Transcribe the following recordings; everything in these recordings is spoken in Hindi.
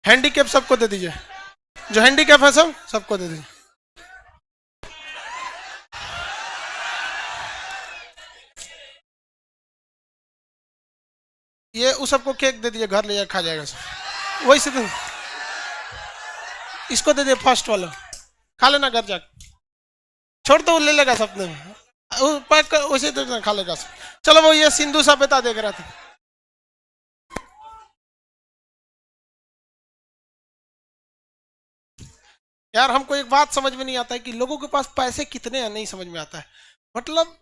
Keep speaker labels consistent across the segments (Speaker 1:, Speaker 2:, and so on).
Speaker 1: हैंडीकैप सबको दे दीजिए, जो हैंडीकैप है सब सबको दे दीजिए। ये उस सबको केक दे दीजिए, घर ले जाकर खा जाएगा सब। वही से इसको दे दिए फर्स्ट वाला, खा लेना घर जाकर, छोड़ तो ले लेगा सब ने, पैक कर वैसे दे देना, खा लेगा सब। चलो वो ये सिंधु सभ्यता देख रहा था। यार हमको एक बात समझ में नहीं आता है कि लोगों के पास पैसे कितने हैं, नहीं समझ में आता है। मतलब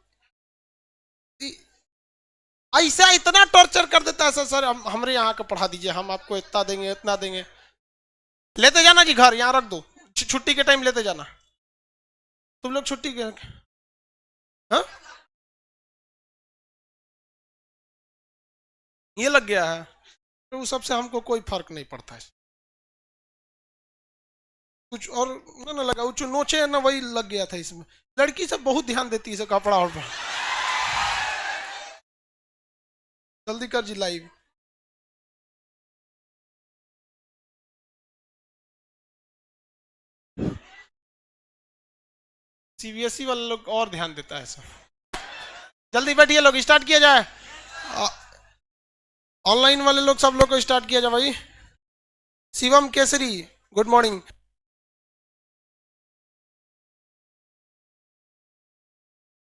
Speaker 1: ऐसा इतना टॉर्चर कर देता है सर, सर हमारे यहाँ का पढ़ा दीजिए, हम आपको इतना देंगे इतना देंगे। लेते जाना जी घर, यहाँ रख दो, छुट्टी के टाइम लेते जाना। तुम लोग छुट्टी के हाँ ये लग गया है, तो उस सबसे हमको कोई फर्क नहीं पड़ता है। कुछ और ना लगा, वो जो नोचे है ना वही लग गया था इसमें। लड़की सब बहुत ध्यान देती है कपड़ा और जल्दी कर जी लाइव। सीबीएसई वाले लोग और ध्यान देता है सब। जल्दी बैठिए लोग, स्टार्ट किया जाए। ऑनलाइन वाले लोग सब लोग को स्टार्ट किया जाए भाई। Shivam Kesari good morning.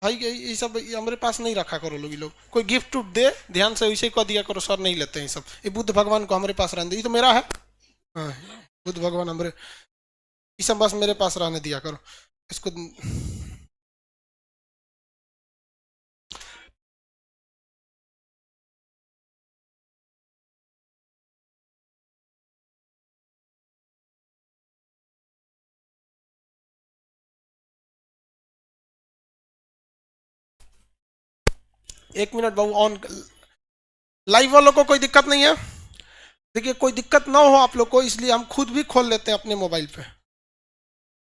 Speaker 1: भाई ये सब हमारे पास नहीं रखा करो लोग, लोग कोई गिफ्ट दे ध्यान से वैसे को दिया करो, सर नहीं लेते हैं सब। ये बुद्ध भगवान को हमारे पास रहने दे, ये तो मेरा है। हाँ बुद्ध भगवान हमारे, ये सब बस मेरे पास रहने दिया करो इसको। 1 मिनट बाबू, ऑन लाइव वालों को कोई दिक्कत नहीं है। देखिए कोई दिक्कत ना हो आप लोग को, इसलिए हम खुद भी खोल लेते हैं अपने मोबाइल पे।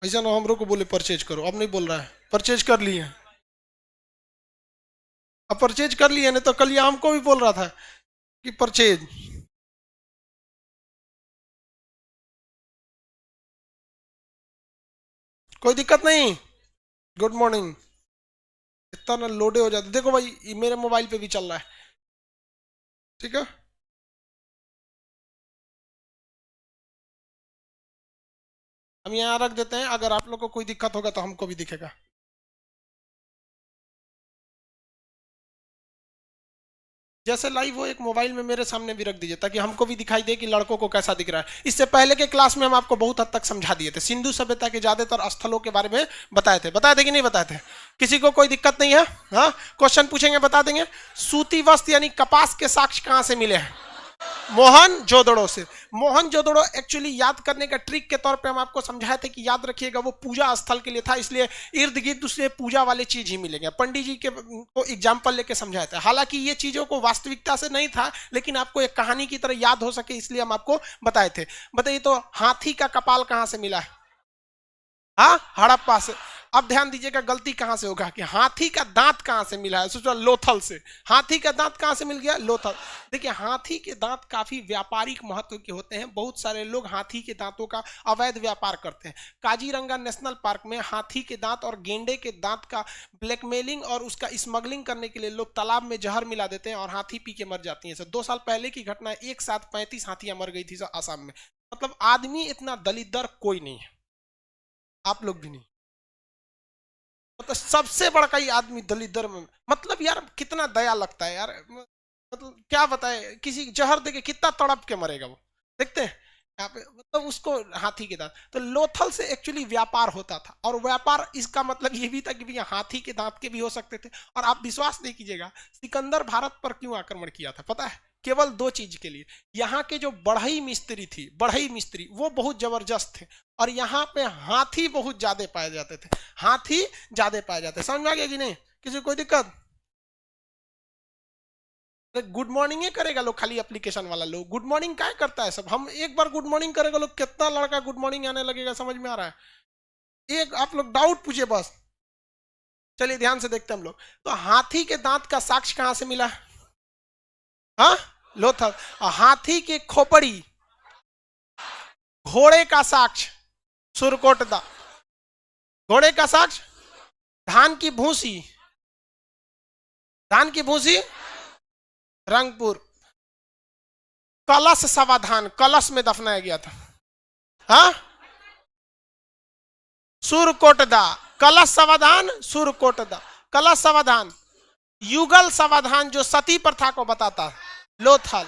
Speaker 1: ऐसा ना हम लोग को बोले परचेज करो, अब नहीं बोल रहा है, परचेज कर लिए। अब परचेज कर लिए, नहीं तो कल ये हमको भी बोल रहा था कि परचेज। कोई दिक्कत नहीं। Good morning. इतना ना लोडे हो जाते, देखो भाई ये मेरे मोबाइल पे भी चल रहा है, ठीक है। हम यहाँ रख देते हैं, अगर आप लोग को कोई दिक्कत होगा तो हमको भी दिखेगा। जैसे लाइव हो एक मोबाइल में मेरे सामने भी रख दीजिए, ताकि हमको भी दिखाई दे कि लड़कों को कैसा दिख रहा है। इससे पहले के क्लास में हम आपको बहुत हद तक समझा दिए थे, सिंधु सभ्यता के ज्यादातर स्थलों के बारे में बताए थे कि नहीं बताए थे? किसी को कोई दिक्कत नहीं है? हाँ क्वेश्चन पूछेंगे बता देंगे। सूती वस्त्र यानी कपास के साक्ष्य कहां से मिले हैं? मोहनजोदड़ो से। मोहनजोदड़ो एक्चुअली याद करने का ट्रिक के तौर पे हम आपको समझाए थे कि याद रखिएगा वो पूजा स्थल के लिए था, इसलिए इर्द गिर्द उससे पूजा वाले चीज ही मिलेंगे। पंडित जी के को एग्जाम्पल लेके समझाया था, हालांकि ये चीजों को वास्तविकता से नहीं था, लेकिन आपको एक कहानी की तरह याद हो सके इसलिए हम आपको बताए थे। बताइए तो हाथी का कपाल कहां से मिला है? हाँ हड़प्पा से। अब ध्यान दीजिएगा गलती कहां से होगा कि हाथी का दांत कहां से मिला है? सोचो लोथल से। हाथी का दांत कहां से मिल गया? लोथल। देखिए हाथी के दांत काफी व्यापारिक महत्व के होते हैं, बहुत सारे लोग हाथी के दांतों का अवैध व्यापार करते हैं। काजीरंगा नेशनल पार्क में हाथी के दांत और गेंडे के दांत का ब्लैकमेलिंग और उसका स्मगलिंग करने के लिए लोग तालाब में जहर मिला देते हैं और हाथी पी के मर जाती है। 2 साल पहले की घटना, एक साथ 35 हाथियां मर गई थी आसाम में। मतलब आदमी इतना दलिद्र कोई नहीं है, आप लोग भी नहीं। मतलब सबसे बड़ा कई आदमी दलिद्र में, मतलब यार कितना दया लगता है यार। मतलब क्या बताए, किसी जहर देके कितना तड़प के मरेगा वो, देखते हैं यहाँ पे। मतलब उसको हाथी के दांत, तो लोथल से एक्चुअली व्यापार होता था, और व्यापार इसका मतलब ये भी था कि भैया हाथी के दांत के भी हो सकते थे। और आप विश्वास नहीं कीजिएगा सिकंदर भारत पर क्यों आक्रमण किया था पता है? केवल 2 चीज के लिए। यहाँ के जो बढ़ई मिस्त्री थी, बढ़ई मिस्त्री वो बहुत जबरदस्त थे, और यहाँ पे हाथी बहुत ज्यादा पाए जाते थे। हाथी ज्यादा पाए जाते, समझ में आ गया कि नहीं? किसी को कोई दिक्कत? गुड मॉर्निंग ही करेगा लोग, खाली एप्लीकेशन वाला लोग गुड मॉर्निंग क्या करता है सब। हम एक बार गुड मॉर्निंग करेगा लोग, कितना लड़का गुड मॉर्निंग आने लगेगा, समझ में आ रहा है? एक आप लोग डाउट पूछे बस। चलिए ध्यान से देखते हैं हम लोग। तो हाथी के दांत का साक्ष्य कहां से मिला? हाँ लोथल। और हाथी की खोपड़ी, घोड़े का साक्ष्य सुरकोटदा, घोड़े का साक्ष्य धान की भूसी, धान की भूसी रंगपुर, कलश समाधान कलश में दफनाया गया था, हाँ सुरकोटदा, कलश समाधान सुरकोटदा, कलश समाधान, युगल समाधान जो सती प्रथा को बताता है लोथल,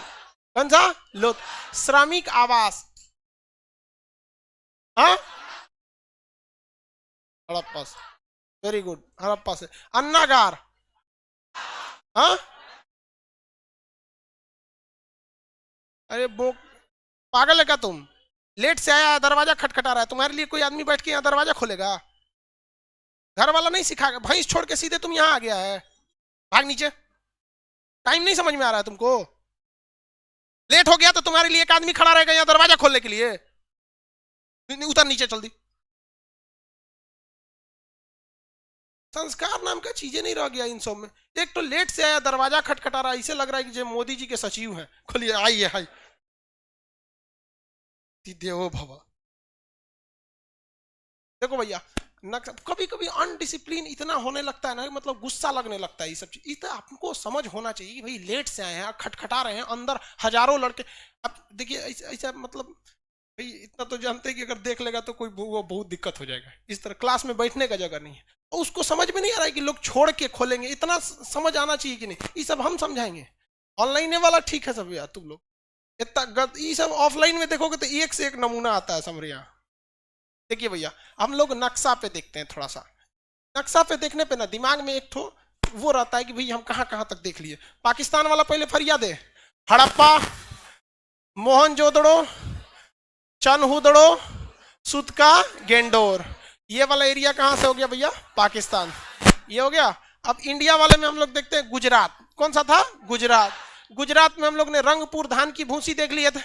Speaker 1: कौन सा लोथ, श्रमिक आवास, हाँ हड़प्पा से, वेरी गुड हड़प्पा से, अन्नागार, हाँ अरे वो पागल है क्या तुम, लेट से आया दरवाजा खटखटा रहा है, तुम्हारे लिए कोई आदमी बैठ के यहाँ दरवाजा खोलेगा, घर वाला नहीं सिखाएगा, भैंस छोड़ के सीधे तुम यहाँ आ गया है, भाग नीचे, टाइम नहीं समझ में आ रहा है तुमको, लेट हो गया तो तुम्हारे लिए एक आदमी खड़ा रहेगा यहाँ दरवाजा खोलने के लिए, उतर नीचे जल्दी, संस्कार नाम का चीजें नहीं रह गया इन सब में, एक तो लेट से आया दरवाजा खटखटा रहा है, इसे लग रहा है कि जो मोदी जी के सचिव हैं, खोलिए आइए आइए, देवो भवा। देखो भैया कभी कभी अनडिसिप्लिन इतना होने लगता है ना, मतलब गुस्सा लगने लगता है, ये सब चीज इतना आपको समझ होना चाहिए, भाई लेट से आए हैं खटखटा रहे हैं, अंदर हजारों लड़के, अब देखिए ऐसा मतलब भाई इतना तो जानते हैं कि अगर देख लेगा तो कोई वो बहुत दिक्कत हो जाएगा, इस तरह क्लास में बैठने का जगह नहीं है, और उसको समझ में नहीं आ रहा है कि लोग छोड़ के खोलेंगे, इतना समझ आना चाहिए कि नहीं, ये सब हम समझाएंगे, ऑनलाइन वाला ठीक है सब यार, तुम लोग इतना ये सब ऑफलाइन में देखोगे तो एक से एक नमूना आता है समरिया। देखिए भैया हम लोग नक्शा पे देखते हैं, थोड़ा सा नक्शा पे देखने पे ना दिमाग में एक ठो वो रहता है कि भाई हम कहां कहां तक देख लिए, पाकिस्तान वाला पहले फरियाद है, हड़प्पा, मोहनजोदड़ो, चनहुदड़ो, सुतका, गेंडोर, ये वाला एरिया कहां से हो गया भैया, पाकिस्तान, ये हो गया। अब इंडिया वाले में हम लोग देखते हैं गुजरात, कौन सा था गुजरात, गुजरात में हम लोग ने रंगपुर धान की भूसी देख लिए थे,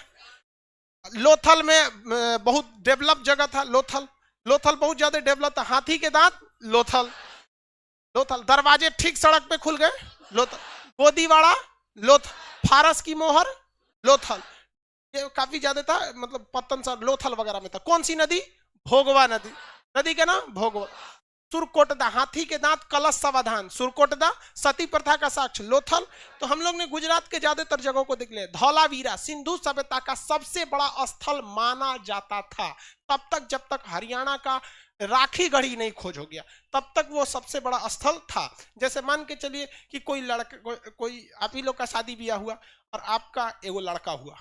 Speaker 1: लोथल में बहुत डेवलप जगह था, लोथल, लोथल बहुत ज्यादा डेवलप था, हाथी के दांत लोथल, लोथल दरवाजे ठीक सड़क पे खुल गए लोथल, गोदीवाड़ा लोथल, फारस की मोहर लोथल, ये काफी ज्यादा था, मतलब पत्तन सा लोथल वगैरह में था। कौन सी नदी, भोगवा नदी, नदी का नाम भोगवा, सुरकोटदा हाथी के दांत कलश समाधान, सुरकोटदा सती प्रथा का साक्ष्य लोथल। तो हम लोग ने गुजरात के ज्यादातर जगहों को देख लिया। धौलावीरा सिंधु सभ्यता का सबसे बड़ा स्थल माना जाता था तब तक जब तक हरियाणा का राखी गढ़ी नहीं खोज हो गया, तब तक वो सबसे बड़ा स्थल था। जैसे मान के चलिए कि कोई लड़का, कोई आप ही लोग का शादी ब्याह हुआ और आपका एगो लड़का हुआ,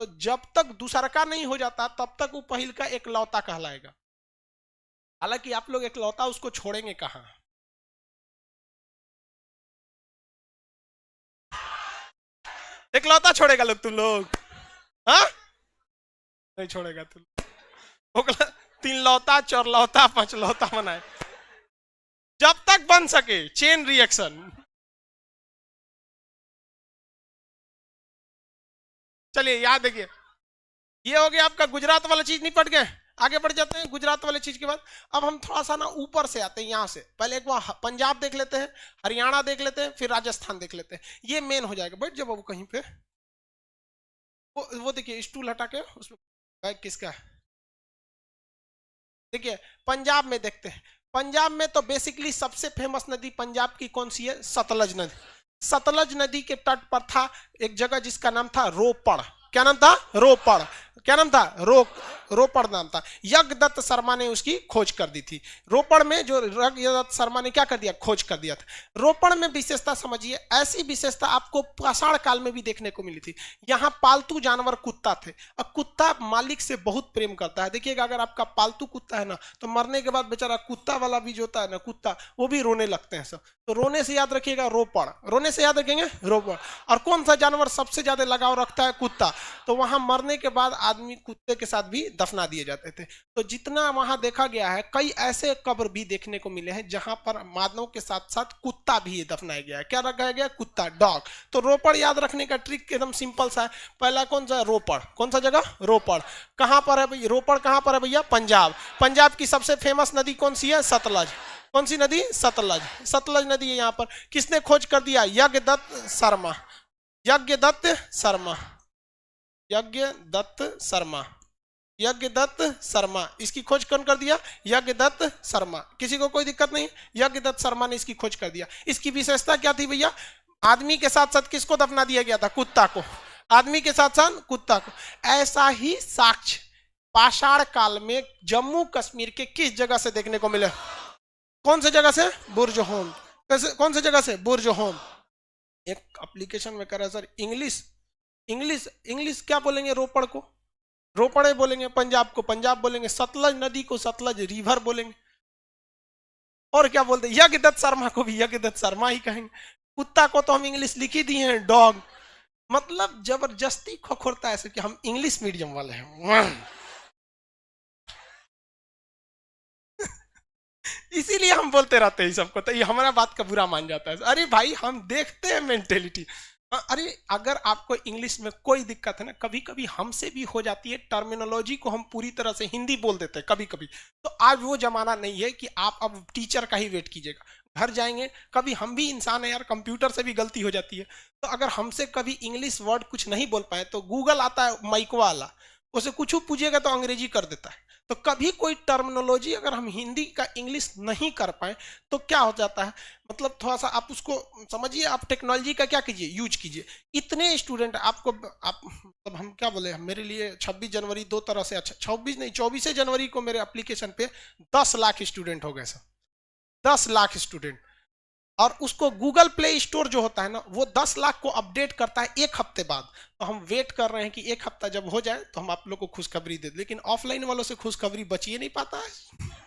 Speaker 1: तो जब तक दूसरा का नहीं हो जाता तब तक वो पहिल का एकलौता कहलाएगा। हालांकि आप लोग एकलौता उसको छोड़ेंगे कहां, एकलौता छोड़ेगा लोग, तुम लोग हाँ नहीं छोड़ेगा तुम, तीन लौता चौरलौता पांचलौता बनाए जब तक बन सके चेन रिएक्शन। चलिए याद देखिए, ये हो गया आपका गुजरात वाला चीज, निपट गए। आगे बढ़ जाते हैं गुजरात वाले चीज के बाद। अब हम थोड़ा सा ना ऊपर से आते हैं, यहां से पहले एक बार पंजाब देख लेते हैं, हरियाणा देख लेते हैं, फिर राजस्थान देख लेते हैं। ये मेन हो जाएगा। बैठ जाओ बाबू कहीं पे, वो देखिए स्टूल हटा के उसमें बैग किसका है। देखिए पंजाब में देखते हैं। पंजाब में तो बेसिकली सबसे फेमस नदी पंजाब की कौन सी है, सतलज नदी। सतलज नदी के तट पर था एक जगह जिसका नाम था रोपड़। क्या नाम था, रोपड़। क्या नाम था, रोपड़ नाम था। यज्ञदत्त शर्मा ने उसकी खोज कर दी थी। रोपड़ में जो यज्ञदत्त शर्मा ने क्या कर दिया, खोज कर दिया था। रोपड़ में विशेषता समझिए, ऐसी विशेषता आपको पाषाण काल में भी देखने को मिली थी। यहाँ पालतू जानवर कुत्ता थे। अब कुत्ता मालिक से बहुत प्रेम करता है। देखिएगा अगर आपका पालतू कुत्ता है ना, तो मरने के बाद बेचारा कुत्ता वाला भी जो होता है ना, कुत्ता, वो भी रोने लगते हैं सब। तो रोने से याद रखिएगा रोपड़, रोने से याद रखेंगे रोपड़। और कौन सा जानवर सबसे ज्यादा लगाव रखता है, कुत्ता। तो वहां मरने के बाद आदमी कुत्ते के साथ भी दफना दिए जाते थे। तो जितना वहां देखा गया है, कई ऐसे कब्र भी देखने को मिले हैं जहां पर मानव के साथ साथ कुत्ता भी दफनाया गया है। क्या रखा गया, कुत्ता, डॉग। तो रोपड़ याद रखने का ट्रिक एकदम सिंपल सा है। पहला कौन सा, रोपड़। कौन सा जगह, रोपड़। कहां पर है भैया, रोपड़ कहां पर है भैया, पंजाब। पंजाब की सबसे फेमस नदी कौन सी है, सतलज। कौन सी नदी, सतलज। सतलज नदी है यहाँ पर। किसने खोज कर दिया, यज्ञदत्त शर्मा। यज्ञदत्त शर्मा, यज्ञदत्त शर्मा, यज्ञदत्त शर्मा, इसकी खोज कौन कर दिया? यज्ञदत्त शर्मा। किसी को कोई दिक्कत नहीं? यज्ञदत्त शर्मा ने इसकी खोज कर दिया। इसकी विशेषता क्या थी भैया? आदमी के साथ साथ किसको दफना दिया गया था? कुत्ता को। आदमी के साथ साथ कुत्ता को। ऐसा ही साक्ष्य पाषाण काल में जम्मू कश्मीर के किस जगह से देखने को मिले? कौन से जगह से? बुर्जहोम। कौन से जगह से? बुर्जहोम। एक एप्लीकेशन में कर रहा है सर इंग्लिश इंग्लिश इंग्लिश क्या बोलेंगे? रोपड़ को रोपड़े बोलेंगे, पंजाब को पंजाब बोलेंगे, सतलज नदी को सतलज रिवर बोलेंगे, और क्या बोलते हैं? यज्ञदत्त शर्मा को भी यज्ञदत्त शर्मा ही कहेंगे। कुत्ता को तो हम इंग्लिश लिख ही दिए हैं, डॉग। मतलब जबरदस्ती खोखोरता है ऐसे कि हम इंग्लिश मीडियम वाले हैं। इसीलिए हम बोलते रहते हैं सबको, तो ये हमारा बात का बुरा मान जाता है। अरे भाई हम देखते हैं मेंटेलिटी। अरे अगर आपको इंग्लिश में कोई दिक्कत है ना, कभी कभी हमसे भी हो जाती है, टर्मिनोलॉजी को हम पूरी तरह से हिंदी बोल देते हैं कभी कभी। तो आज वो जमाना नहीं है कि आप अब टीचर का ही वेट कीजिएगा, घर जाएंगे। कभी हम भी इंसान है यार, कंप्यूटर से भी गलती हो जाती है। तो अगर हमसे कभी इंग्लिश वर्ड कुछ नहीं बोल पाए तो गूगल आता है माइकवा वाला, उसे कुछ पूछिएगा तो अंग्रेजी कर देता है। तो कभी कोई टर्मिनोलॉजी अगर हम हिंदी का इंग्लिश नहीं कर पाए तो क्या हो जाता है, मतलब थोड़ा सा आप उसको समझिए, आप टेक्नोलॉजी का क्या कीजिए? यूज कीजिए। इतने स्टूडेंट आपको आप मतलब हम क्या बोले, मेरे लिए 26 जनवरी दो तरह से अच्छा, 26 नहीं 24 जनवरी को मेरे एप्लीकेशन पे 10 लाख स्टूडेंट हो गए सर, 10 लाख स्टूडेंट। और उसको गूगल प्ले स्टोर जो होता है ना, वो 10 लाख को अपडेट करता है 1 हफ्ते बाद। तो हम वेट कर रहे हैं कि 1 हफ्ता जब हो जाए तो हम आप लोग को खुशखबरी दे दें, लेकिन ऑफलाइन वालों से खुशखबरी बची ही नहीं पाता है।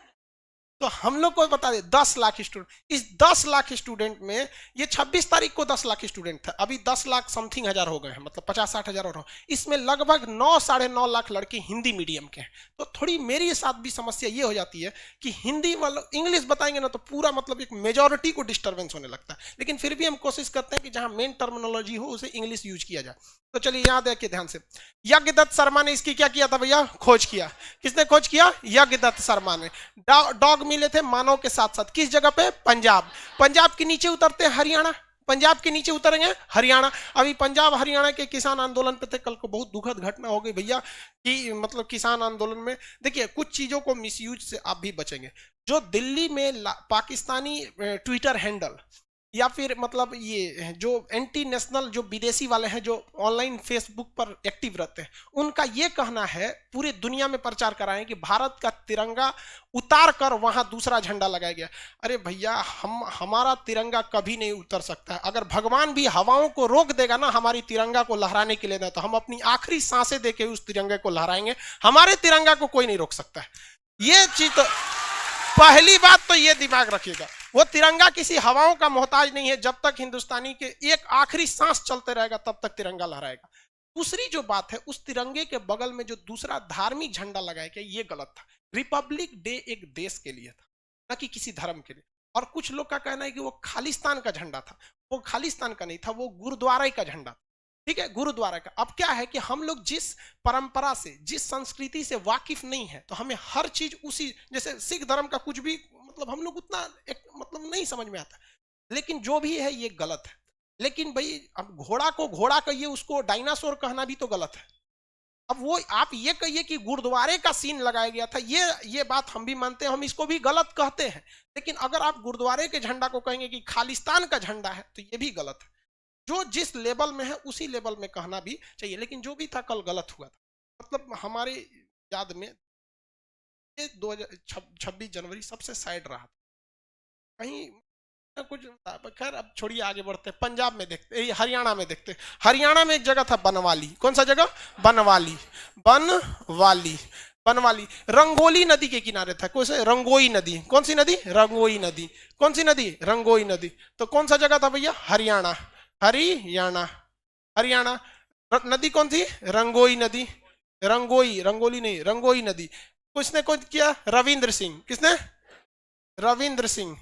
Speaker 1: तो हम लोग को बता दे 10 लाख स्टूडेंट, इस 10 लाख स्टूडेंट में ये 26 तारीख को 10 लाख स्टूडेंट था, अभी 10 लाख समथिंग हजार हो गए हैं, मतलब 50-60 हजार और इसमें लगभग 9-9.5 लाख लड़के हिंदी मीडियम के हैं। तो थोड़ी मेरी साथ भी समस्या ये हो जाती है कि हिंदी वालों इंग्लिश बताएंगे ना तो पूरा मतलब एक मेजोरिटी को डिस्टर्बेंस होने लगता है। लेकिन फिर भी हम कोशिश करते हैं कि जहां मेन टर्मिनोलॉजी हो उसे इंग्लिश यूज किया जाए। तो चलिए यहां देखिए ध्यान से, यज्ञदत्त शर्मा ने इसकी क्या किया था भैया? खोज किया। किसने खोज किया? यज्ञदत्त शर्मा ने। डॉग मिले थे मानव के साथ साथ, किस जगह पे? पंजाब। पंजाब के नीचे उतरते हैं हरियाणा, पंजाब के नीचे उतरेंगे हरियाणा। अभी पंजाब हरियाणा के किसान आंदोलन पे थे, कल को बहुत दुखद घटना हो गई भैया कि मतलब किसान आंदोलन में देखिए कुछ चीजों को मिसयूज से आप भी बचेंगे। जो दिल्ली में पाकिस्तानी ट्विटर हैंडल या फिर मतलब ये जो एंटी नेशनल जो विदेशी वाले हैं जो ऑनलाइन फेसबुक पर एक्टिव रहते हैं, उनका ये कहना है, पूरे दुनिया में प्रचार कराएं कि भारत का तिरंगा उतार कर वहां दूसरा झंडा लगाया गया। अरे भैया हमारा तिरंगा कभी नहीं उतर सकता है। अगर भगवान भी हवाओं को रोक देगा ना हमारी तिरंगा को लहराने के लिए ना, तो हम अपनी आखिरी सांसें देके उस तिरंगे को लहराएंगे। हमारे तिरंगा को कोई नहीं रोक सकता है। ये चीज तो पहली बात तो ये दिमाग रखिएगा, वो तिरंगा किसी हवाओं का मोहताज नहीं है। जब तक हिंदुस्तानी के एक आखिरी सांस चलते रहेगा तब तक तिरंगा लहराएगा। दूसरी जो बात है, उस तिरंगे के बगल में जो दूसरा धार्मिक झंडा लगाया गया, ये गलत था। रिपब्लिक डे एक देश के लिए था, ना कि किसी धर्म के लिए। और कुछ लोग का कहना है कि वो खालिस्तान का झंडा था, वो खालिस्तान का नहीं था, वो गुरुद्वारा का झंडा था। ठीक है, गुरुद्वारा का। अब क्या है कि हम लोग जिस परंपरा से, जिस संस्कृति से वाकिफ नहीं है, तो हमें हर चीज उसी, जैसे सिख धर्म का कुछ भी मतलब हम लोग उतना एक मतलब नहीं समझ में आता, लेकिन जो भी है ये गलत है। लेकिन भाई अब घोड़ा को घोड़ा कहिए, उसको डायनासोर कहना भी तो गलत है। अब वो आप ये कहिए कि गुरुद्वारे का सीन लगाया गया था, ये बात हम भी मानते हैं, हम इसको भी गलत कहते हैं। लेकिन अगर आप गुरुद्वारे के झंडा को कहेंगे कि खालिस्तान का झंडा है, तो ये भी गलत है। जो जिस लेवल में है उसी लेवल में कहना भी चाहिए। लेकिन जो भी था कल गलत हुआ था, मतलब हमारे याद में 26 जनवरी सबसे साइड रहा था कहीं कुछ। खैर अब छोड़िए, आगे बढ़ते हैं। पंजाब में देखते, हरियाणा में देखते। हरियाणा में एक जगह था बनवाली। कौन सा जगह? बनवाली। बनवाली, बनवाली रंगोली नदी के किनारे था। कौन से? रंगोई नदी। कौन सी नदी? रंगोई नदी। कौन सी नदी? रंगोई नदी। तो कौन सा जगह था भैया? हरियाणा। हरियाणा, हरियाणा। नदी कौन थी? रंगोई नदी। रंगोई, रंगोली नहीं, रंगोई नदी। किसने खोज किया? रविंद्र सिंह। किसने? रविंद्र सिंह।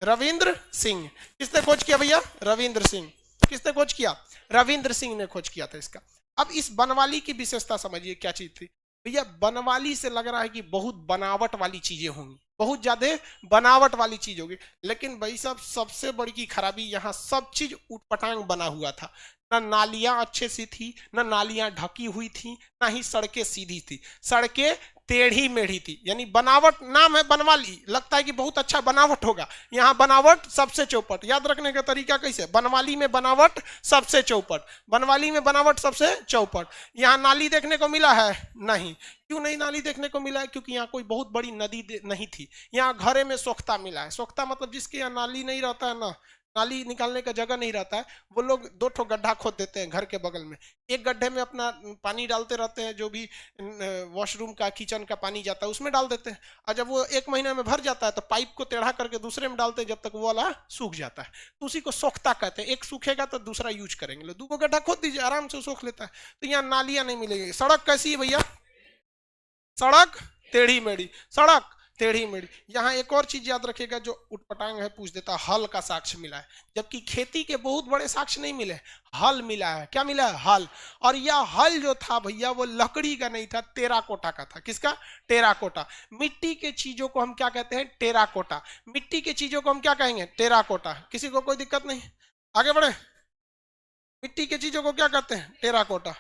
Speaker 1: रविंद्र सिंह। किसने खोज किया भैया? रविंद्र सिंह। किसने खोज किया? रविंद्र सिंह ने खोज किया था इसका। अब इस बनवाली की विशेषता समझिए क्या चीज थी भैया। बनवाली से लग रहा है कि बहुत बनावट वाली चीजें होंगी, बहुत ज्यादा बनावट वाली चीज होगी। लेकिन भाई साहब सबसे बड़ी की खराबी, यहाँ सब चीज उटपटांग बना हुआ था। ना नालियां अच्छे से थी, ना नालियां ढकी हुई थी, ना ही सड़कें सीधी थी, सड़कें टेढ़ी मेढ़ी थी। यानी बनावट, नाम है बनवाली, लगता है कि बहुत अच्छा बनावट होगा, यहाँ बनावट सबसे चौपट। याद रखने का तरीका कैसे, बनवाली में बनावट सबसे चौपट, बनवाली में बनावट सबसे चौपट। यहाँ नाली देखने को मिला है नहीं, क्यों नहीं नाली देखने को मिला है, क्योंकि यहाँ कोई बहुत बड़ी नदी नहीं थी। यहाँ घरे में सोख्ता मिला है। सोख्ता मतलब जिसके यहाँ नाली नहीं रहता है ना, नाली निकालने का जगह नहीं रहता है, वो लोग 2 ठो गड्ढा खोद देते हैं घर के बगल में, एक गड्ढे में अपना पानी डालते रहते हैं, जो भी वॉशरूम का किचन का पानी जाता है उसमें डाल देते हैं, और जब वो 1 महीना में भर जाता है तो पाइप को टेढ़ा करके दूसरे में डालते हैं, जब तक वो वाला सूख जाता है, तो उसी को सोखता कहते हैं। एक सूखेगा तो दूसरा यूज करेंगे, 2 गड्ढा खोद दीजिए, आराम से सोख लेता है। तो यहाँ नालियां नहीं मिलेगी। सड़क कैसी है भैया, सड़क टेढ़ी मेढ़ी, सड़क टेढ़ी मेढ़ी। यहाँ एक और चीज याद रखिएगा जो उटपटांग है पूछ देता, हल का साक्ष्य मिला है, जबकि खेती के बहुत बड़े साक्ष्य नहीं मिले, हल मिला है। क्या मिला है, हल। और यह हल जो था भैया वो लकड़ी का नहीं था, टेराकोटा का था। किसका, टेराकोटा। मिट्टी के चीजों को हम क्या कहते हैं, टेराकोटा। मिट्टी के चीजों को हम क्या कहेंगे, टेराकोटा। किसी को कोई दिक्कत नहीं, आगे बढ़े। मिट्टी के चीजों को क्या कहते हैं, टेराकोटा।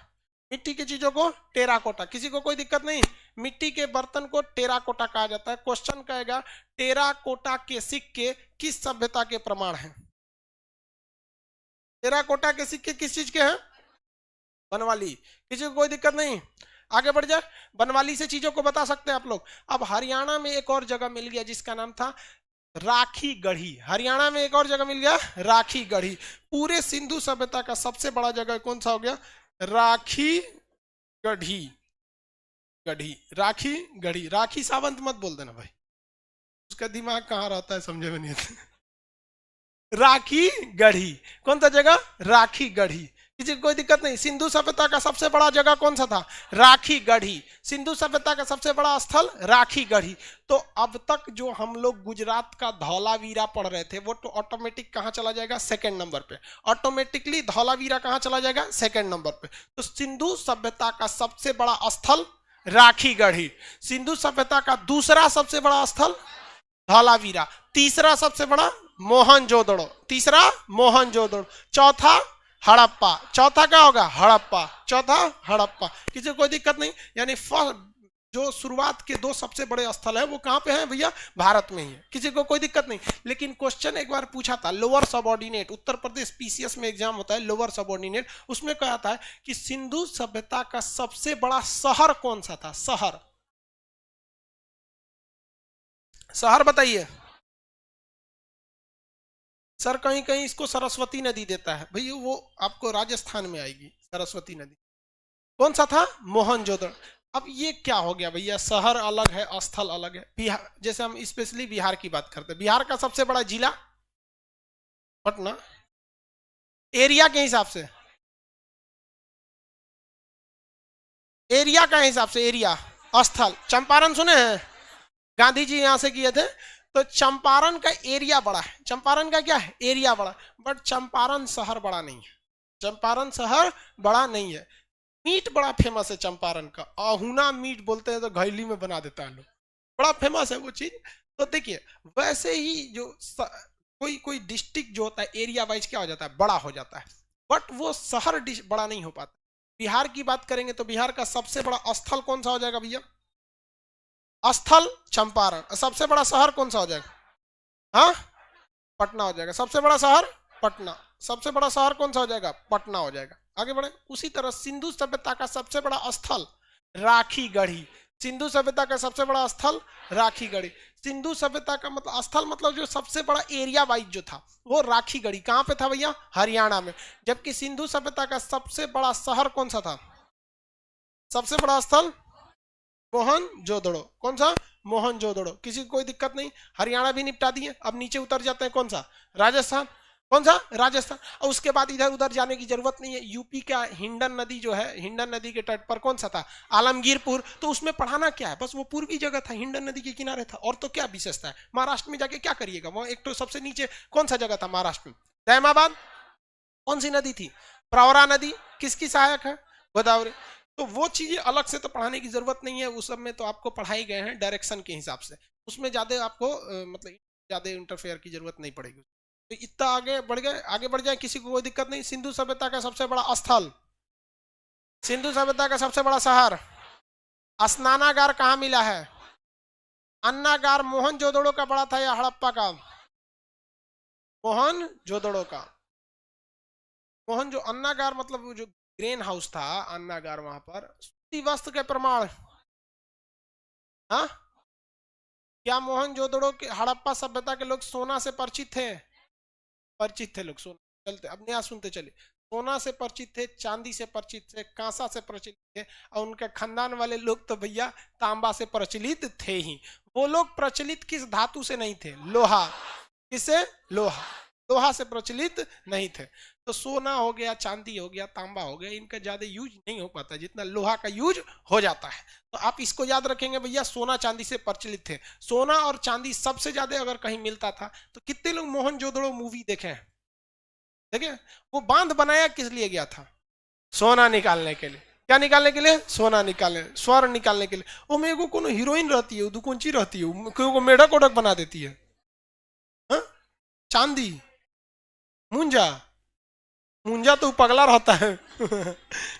Speaker 1: मिट्टी की चीजों को टेराकोटा, किसी को कोई दिक्कत नहीं। मिट्टी के बर्तन को टेराकोटा कहा जाता है। क्वेश्चन कहेगा टेराकोटा के सिक्के किस सभ्यता के प्रमाण हैं। टेराकोटा के सिक्के किस चीज के हैं, बनवाली। किसी को कोई दिक्कत नहीं, आगे बढ़ जाए। बनवाली से चीजों को बता सकते हैं आप लोग। अब हरियाणा में एक और जगह मिल गया जिसका नाम था राखी गढ़ी। हरियाणा में एक और जगह मिल गया राखी गढ़ी। पूरे सिंधु सभ्यता का सबसे बड़ा जगह कौन सा हो गया, राखी गढ़ी। गढ़ी, राखी गढ़ी। राखी सावंत मत बोल देना भाई, उसका दिमाग कहाँ रहता है समझे में नहीं आता। राखी गढ़ी, कौन सा जगह, राखी गढ़ी। किसी को कोई दिक्कत नहीं। सिंधु सभ्यता का सबसे बड़ा जगह कौन सा था, राखी गढ़ी। सिंधु सभ्यता का सबसे बड़ा स्थल राखी गढ़ी। तो अब तक जो हम लोग गुजरात का धौलावीरा पढ़ रहे थे वो तो ऑटोमेटिक कहां चला जाएगा, 2nd नंबर पे। ऑटोमेटिकली धौलावीरा कहां चला जाएगा, 2nd नंबर पे। तो सिंधु सभ्यता का सबसे बड़ा स्थल राखी गढ़ी। सिंधु सभ्यता का दूसरा सबसे बड़ा स्थल धौलावीरा। तीसरा सबसे बड़ा मोहनजोदड़ो। तीसरा मोहनजोदड़ो। चौथा हड़प्पा। चौथा क्या होगा, हड़प्पा। चौथा हड़प्पा। किसी को कोई दिक्कत नहीं। यानी जो शुरुआत के 2 सबसे बड़े स्थल है वो कहां पे है भैया, भारत में ही है। किसी को कोई दिक्कत नहीं। लेकिन क्वेश्चन एक बार पूछा था lower subordinate, Uttar Pradesh PCS में एग्जाम होता है लोअर सबऑर्डिनेट, उसमें कहा था कि सिंधु सभ्यता का सबसे बड़ा शहर कौन सा था। शहर, शहर बताइए सर। कहीं कहीं इसको सरस्वती नदी देता है भैया, वो आपको राजस्थान में आएगी सरस्वती नदी। कौन सा था, मोहनजोदड़ो। अब ये क्या हो गया भैया, शहर अलग है स्थल अलग है। बिहार, जैसे हम स्पेशली बिहार की बात करते हैं, बिहार का सबसे बड़ा जिला पटना, एरिया के हिसाब से, एरिया का हिसाब से, एरिया स्थल। चंपारण सुने हैं, गांधी जी यहां से किए थे। तो चंपारण का एरिया बड़ा है, चंपारण का क्या है, एरिया बड़ा, बट चंपारण शहर बड़ा नहीं है। चंपारण शहर बड़ा नहीं है। मीट बड़ा फेमस है चंपारण का, अहुना मीट बोलते हैं, तो घैली में बना देता है लोग, बड़ा फेमस है वो चीज। तो देखिए वैसे ही जो कोई कोई डिस्ट्रिक्ट जो होता है एरिया वाइज क्या हो जाता है, बड़ा हो जाता है, बट वो शहर बड़ा नहीं हो पाता। बिहार की बात करेंगे तो बिहार का सबसे बड़ा स्थल कौन सा हो जाएगा भैया, स्थल चंपारण। सबसे बड़ा शहर कौन सा हो जाएगा, हाँ पटना हो जाएगा। सबसे बड़ा शहर पटना। सबसे बड़ा शहर कौन सा हो जाएगा, पटना हो जाएगा। आगे बढ़े। उसी तरह सिंधु सभ्यता का सबसे बड़ा स्थल राखी गढ़ी। सिंधु सभ्यता का सबसे बड़ा स्थल राखी गढ़ी। सिंधु सभ्यता का मतलब स्थल मतलब जो सबसे बड़ा एरिया वाइज जो था वो राखी गढ़ी। कहां पे था भैया, हरियाणा में। जबकि सिंधु सभ्यता का सबसे बड़ा शहर कौन सा था, सबसे बड़ा स्थल मोहनजोदड़ो। कौन सा, मोहनजोदड़ो। किसी को कोई दिक्कत नहीं। हरियाणा भी निपटा दिए। अब नीचे उतर जाते हैं, कौन सा, राजस्थान। कौन सा, राजस्थान। और उसके बाद इधर उधर जाने की जरूरत नहीं है। यूपी का हिंडन नदी जो है, हिंडन नदी के तट पर कौन सा था, आलमगीरपुर। तो उसमें पढ़ाना क्या है, बस वो पूर्वी जगह था, हिंडन नदी के किनारे था, और तो क्या विशेषता है। महाराष्ट्र में जाके क्या करिएगा, वहां एक तो सबसे नीचे कौन सा जगह था महाराष्ट्र में, दैमाबाद। कौन सी नदी थी, प्रवरा नदी। किसकी सहायक है, गोदावरी। तो वो चीजें अलग से तो पढ़ाने की जरूरत नहीं है। उस सब में तो आपको पढ़ाई गए हैं डायरेक्शन के हिसाब से, उसमें ज्यादा आपको मतलब ज्यादा इंटरफेयर की जरूरत नहीं पड़ेगी। तो इतना आगे बढ़ गए, आगे बढ़ जाए, किसी को कोई दिक्कत नहीं। सिंधु सभ्यता का सबसे बड़ा स्थल, सिंधु सभ्यता का सबसे बड़ा शहर, स्नानागार कहाँ मिला है? अन्नागार मोहनजोदड़ो का बड़ा था या हड़प्पा का? मोहनजोदड़ो का। मोहन जो अन्नागार मतलब जो ग्रेन हाउस था, अन्नागार, वहां पर सूती वस्त्र के प्रमाण। हाँ, क्या मोहनजोदड़ो के हड़प्पा सभ्यता के लोग सोना से परिचित थे? परिचित थे लोग सोना। चलते अब नया सुनते चले। सोना से परिचित थे, चांदी से परिचित थे, कांसा से परिचित थे, और उनके खानदान वाले लोग तो भैया तांबा से प्रचलित थे ही। वो लोग प्रचलित किस धातु से नहीं थे? लोहा। किससे? लोहा। लोहा से प्रचलित नहीं थे। तो सोना हो गया, चांदी हो गया, तांबा हो गया, इनका ज्यादा यूज नहीं हो पाता जितना लोहा का यूज हो जाता है। तो आप इसको याद रखेंगे भैया, सोना चांदी से प्रचलित थे। सोना और चांदी सबसे ज्यादा अगर कहीं मिलता था तो कितने लोग मोहनजोदड़ो मूवी देखे हैं? देखे? वो बांध बनाया किस लिए गया था? सोना निकालने के लिए। क्या निकालने के लिए? सोना निकालने, स्वर्ण निकालने के लिए। वो मेरे को कोनो हीरोइन रहती है, दुकुंची रहती है, को मेढक ओढक बना देती है। हा? चांदी, मुंजा, मुंजा तो पगला रहता है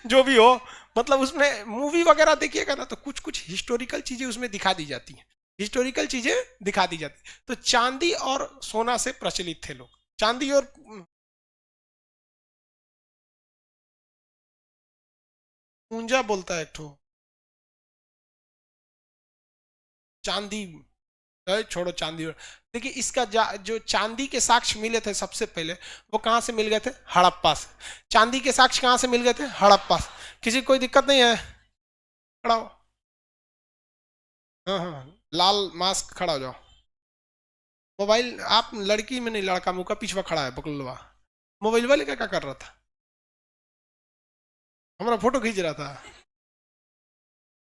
Speaker 1: जो भी हो, मतलब उसमें मूवी वगैरह देखिएगा ना तो कुछ कुछ हिस्टोरिकल चीजें उसमें दिखा दी जाती हैं, हिस्टोरिकल चीजें दिखा दी जाती। तो चांदी और सोना से प्रचलित थे लोग। चांदी और मुंजा बोलता है एक ठो, चांदी। छोड़ो चांदी। देखिए इसका जो चांदी के साक्ष्य मिले थे सबसे पहले, वो कहां से मिल गए थे? हड़प्पा से। चांदी के साक्ष्य कहां से मिल गए थे? हड़प्पा से। किसी को कोई दिक्कत नहीं है? खड़ा हो। हाँ हाँ, लाल मास्क, खड़ा हो जाओ। मोबाइल, आप लड़की में नहीं, लड़का मुंह का पिछवा खड़ा है बकलवा, मोबाइल वाले क्या कर रहा था? हमारा फोटो खींच रहा था।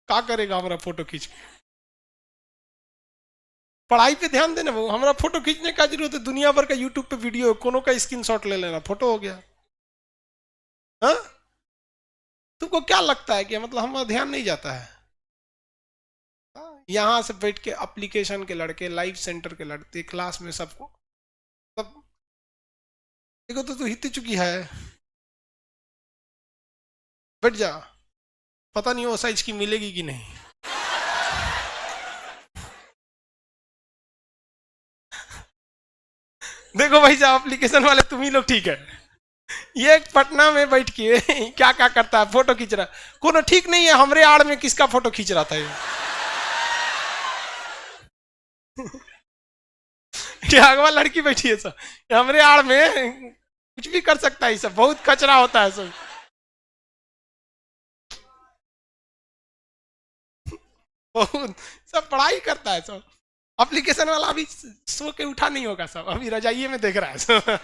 Speaker 1: क्या करेगा हमारा फोटो खींच के? पढ़ाई पे ध्यान देना, वो हमारा फोटो खींचने का जरूरत है? दुनिया भर का यूट्यूब पे वीडियो, कोनो का स्क्रीनशॉट ले लेना, फोटो हो गया। हाँ, तुमको क्या लगता है कि मतलब हमारा ध्यान नहीं जाता है? यहाँ से बैठ के एप्लीकेशन के लड़के, लाइव सेंटर के लड़के, क्लास में सबको सब देखो। तो तू हित चुकी है, बैठ जा। पता नहीं वो साइज की मिलेगी कि नहीं। देखो भाई साहब, एप्लीकेशन वाले तुम ही लोग ठीक है। ये पटना में बैठ के क्या क्या करता है, फोटो खींच रहा है। कोनो ठीक नहीं है, हमरे आड़ में किसका फोटो खींच रहा था ये? क्या अगवा लड़की बैठी है सब, हमरे आड़ में कुछ भी कर सकता है, सब बहुत कचरा होता है सब। बहुत सब पढ़ाई करता है सब। एप्लीकेशन वाला अभी सो के उठा नहीं होगा, सब अभी रजाइये में देख रहा है सब।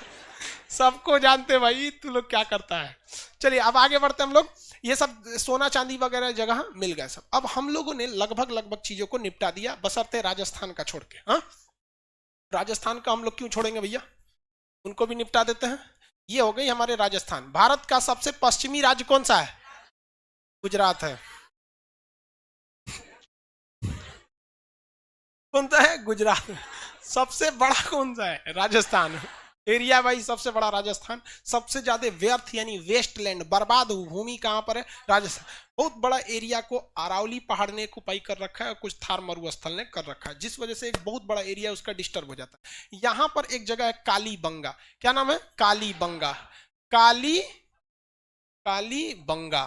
Speaker 1: सबको जानते भाई तू लोग क्या करता है। चलिए अब आगे बढ़ते हम लोग। ये सब सोना चांदी वगैरह जगह मिल गए सब। अब हम लोगों ने लगभग लगभग चीजों को निपटा दिया, बशर्ते राजस्थान का छोड़ के। हाँ, राजस्थान का हम लोग क्यों छोड़ेंगे भैया, उनको भी निपटा देते हैं। ये हो गई हमारे राजस्थान। भारत का सबसे पश्चिमी राज्य कौन सा है? गुजरात है। कौन सा है? गुजरात। सबसे बड़ा कौन सा है? राजस्थान। एरिया वाइज सबसे बड़ा राजस्थान। सबसे ज्यादा व्यर्थ यानी वेस्टलैंड, बर्बाद भूमि कहां पर है? राजस्थान। बहुत बड़ा एरिया को अरावली पहाड़ ने ऑक्युपाई कर रखा है और कुछ थार मरुस्थल ने कर रखा है, जिस वजह से एक बहुत बड़ा एरिया उसका डिस्टर्ब हो जाता है। यहां पर एक जगह है कालीबंगा। क्या नाम है? कालीबंगा। काली कालीबंगा।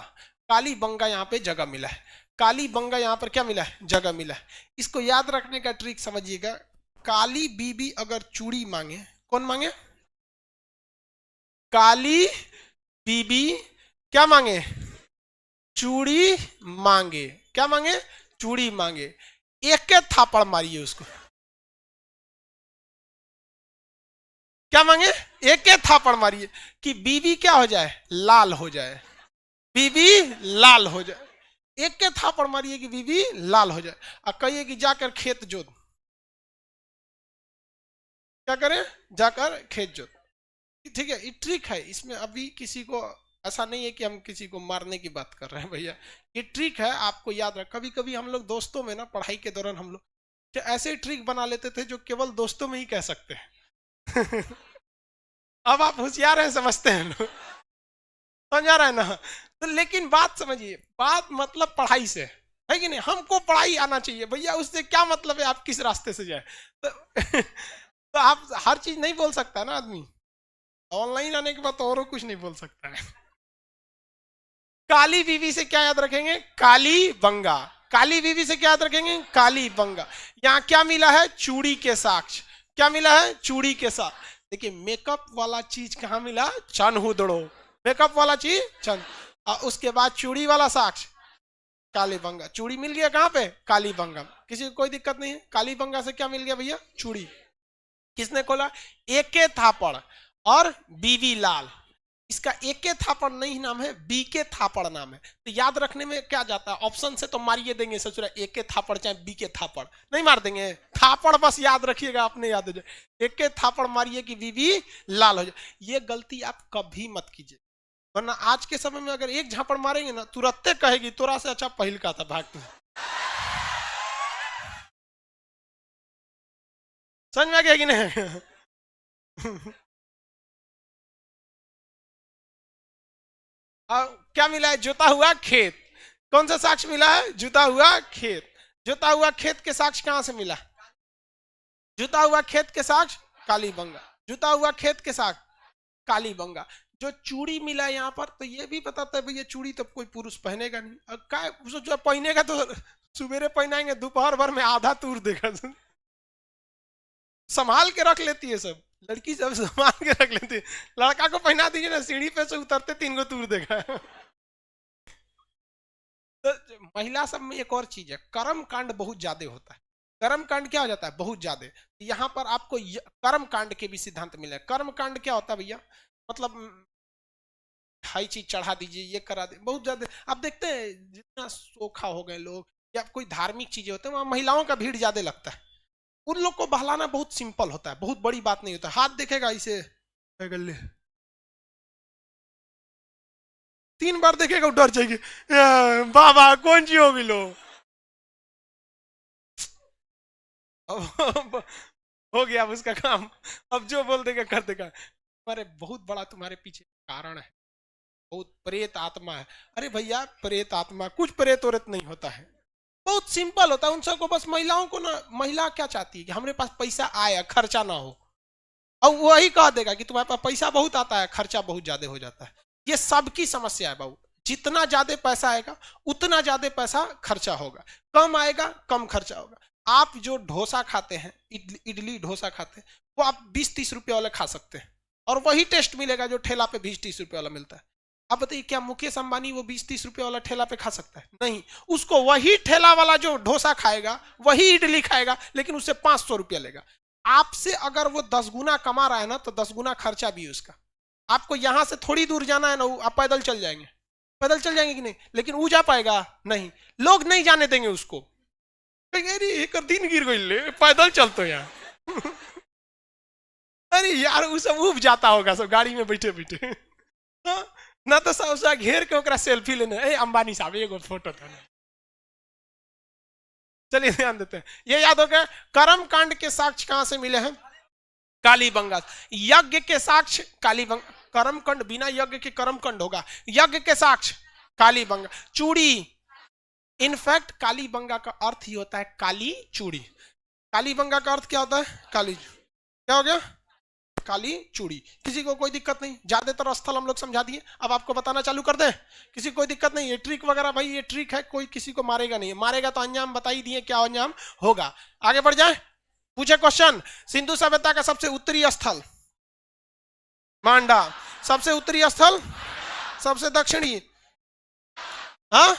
Speaker 1: कालीबंगा यहाँ पे जगह मिला है। कालीबंगा यहाँ पर क्या मिला है? जगह मिला है। इसको याद रखने का ट्रिक समझिएगा। काली बीबी अगर चूड़ी मांगे, कौन मांगे? काली बीबी क्या मांगे? चूड़ी मांगे। क्या मांगे? चूड़ी मांगे। एक के थापड़ मारिए उसको। क्या मांगे? एक के थापड़ मारिए कि बीबी क्या हो जाए? लाल हो जाए। बीबी लाल हो जाए। एक के थापड़ मारिए कि बीबी लाल हो जाए। और कहिए कि जाकर खेत जोत। क्या करें? जाकर खेत जोत। ठीक है, ये ट्रिक है। इसमें अभी किसी को ऐसा नहीं है कि हम किसी को मारने की बात कर रहे हैं भैया। ये ट्रिक है, आपको याद रख। कभी कभी हम लोग दोस्तों में ना, पढ़ाई के दौरान हम लोग ऐसे ट्रिक बना लेते थे जो केवल दोस्तों में ही कह सकते हैं। अब आप होशियार हैं, समझते हैं लोग, समझ आ रहा है ना। तो लेकिन बात समझिए, बात मतलब पढ़ाई से है कि नहीं, हमको पढ़ाई आना चाहिए भैया, उससे क्या मतलब है आप किस रास्ते से जाए। तो, तो आप हर चीज नहीं बोल सकता ना आदमी, ऑनलाइन आने के बाद तो और कुछ नहीं बोल सकता है। काली बीवी से क्या याद रखेंगे, काली बंगा। काली बीवी से क्या याद रखेंगे, काली बंगा। यहाँ क्या मिला है, चूड़ी के साक्ष्य। क्या मिला है, चूड़ी के साथ। देखिए मेकअप वाला चीज कहाँ मिला, चनहुदड़ो। मेकअप वाला चीज चन, और उसके बाद चूड़ी वाला साक्ष्य काली बंगा। चूड़ी मिल गया कहाँ पे, काली बंगा। किसी को कोई दिक्कत नहीं है। काली बंगा से क्या मिल गया भैया, चूड़ी। किसने खोला, एके थापड़ और बीवी लाल। इसका एके थापड़ नहीं नाम है, बीके थापड़ नाम है। तो याद रखने में क्या जाता है, ऑप्शन से तो मारिए देंगे ससुरा, एके थापड़ चाहे बीके थापड़, नहीं मार देंगे, थापड़ बस याद रखिएगा, अपने याद हो जाए। एके थापड़ मारिए कि बीवी लाल हो जाए। ये गलती आप कभी मत कीजिए, वरना आज के समय में अगर एक झापड़ मारेंगे ना, तुरंत कहेगी तोरा से अच्छा पहिल का था, भाग। समझ में आ गया कि नहीं। और क्या मिला है, जोता हुआ खेत। कौन सा साक्ष्य मिला है, जुता हुआ खेत। जुता हुआ खेत के साक्ष्य कहां से मिला, जुता हुआ खेत के साक्ष्य काली बंगा। जुता हुआ खेत के साक्ष्य काली बंगा। जो चूड़ी मिला यहाँ पर, तो ये भी बताता है भैया चूड़ी तो कोई पुरुष पहनेगा नहीं, और क्या जो पहनेगा तो सुबेरे पहनाएंगे, दोपहर भर में आधा तूर देगा। संभाल के रख लेती है सब लड़की, सब संभाल के रख लेती है। लड़का को पहना दीजिए ना, सीढ़ी पे से उतरते 3 गो तूर देगा। तो महिला सब में एक और चीज है, कर्म कांड बहुत ज्यादा होता है। कर्म कांड क्या हो जाता है, बहुत ज्यादा। यहाँ पर आपको कर्म कांड के भी सिद्धांत मिले। कर्म कांड क्या होता है भैया, मतलब हाई चीज चढ़ा दीजिए, ये करा दे, बहुत ज्यादा। आप देखते हैं जितना सोखा हो गए लोग, या कोई धार्मिक चीजें होते हैं, वहां महिलाओं का भीड़ ज्यादा लगता है। उन लोग को बहलाना बहुत सिंपल होता है, बहुत बड़ी बात नहीं होता। हाथ देखेगा इसे, गले 3 बार देखेगा, डर जाएगी, बाबा कौन सी होगी लो। अब हो गया अब उसका काम, अब जो बोल देगा कर देगा। तुम्हारे बहुत बड़ा तुम्हारे पीछे कारण है, बहुत प्रेत आत्मा है। अरे भैया प्रेत आत्मा, कुछ प्रेत औरत नहीं होता है, बहुत सिंपल होता है। उन सबको बस, महिलाओं को ना, महिला क्या चाहती है कि हमारे पास पैसा आए, खर्चा ना हो। और वही कह देगा कि तुम्हारे पास पैसा बहुत आता है, खर्चा बहुत ज्यादा हो जाता है। ये सबकी समस्या है बाबू। जितना ज्यादा पैसा आएगा उतना ज्यादा पैसा खर्चा होगा, कम आएगा कम खर्चा होगा। आप जो डोसा खाते हैं, इडली डोसा खाते हैं, वो आप 20-30 रुपये वाले खा सकते हैं, और वही टेस्ट मिलेगा जो ठेला पे 20-30 रुपये वाला मिलता है। अब बताइए क्या मुकेश अंबानी वो 20-30 रुपये वाला ठेला पे खा सकता है, नहीं। उसको वही ठेला वाला जो डोसा खाएगा, वही इडली खाएगा, लेकिन उससे 500 रुपया लेगा। आपसे अगर वो 10 गुना कमा रहा है ना, तो 10 गुना खर्चा भी है उसका। आपको यहां से थोड़ी दूर जाना है ना, आप पैदल चल जाएंगे, पैदल चल जाएंगे कि नहीं, लेकिन वो जा पाएगा नहीं, लोग नहीं जाने देंगे उसको। अरे एक दिन गिर गई, पैदल चलते यहाँ। अरे यार वो सब उब जाता होगा सब गाड़ी में बैठे बैठे। ना तो सब घेर के ओकरा सेल्फी लेने, अंबानी साहब एगो फोटो था। चलिए ध्यान देते हैं, ये याद हो गया। कर्म कांड के साक्ष्य कहां से मिले हैं, काली बंगा। यज्ञ के साक्ष्य काली बंगा। कर्म कांड बिना यज्ञ के कर्म कांड होगा, यज्ञ के साक्ष्य काली बंगा। चूड़ी, इनफैक्ट काली बंगा का अर्थ ही होता है काली चूड़ी। काली बंगा का अर्थ क्या होता है, काली। क्या हो गया, काली चूड़ी। किसी को कोई दिक्कत नहीं, ज्यादातर स्थल हम लोग समझा दिए, अब आपको बताना चालू कर दें। किसी को कोई दिक्कत नहीं, ये ट्रिक वगैरह भाई ये ट्रिक है, कोई किसी को मारेगा नहीं, मारेगा तो अंजाम बता ही दिए क्या अंजाम होगा। आगे बढ़ जाए, पूछे क्वेश्चन। सिंधु सभ्यता का सबसे उत्तरी स्थल मांडा, सबसे उत्तरी स्थल, सबसे दक्षिणी, हाँ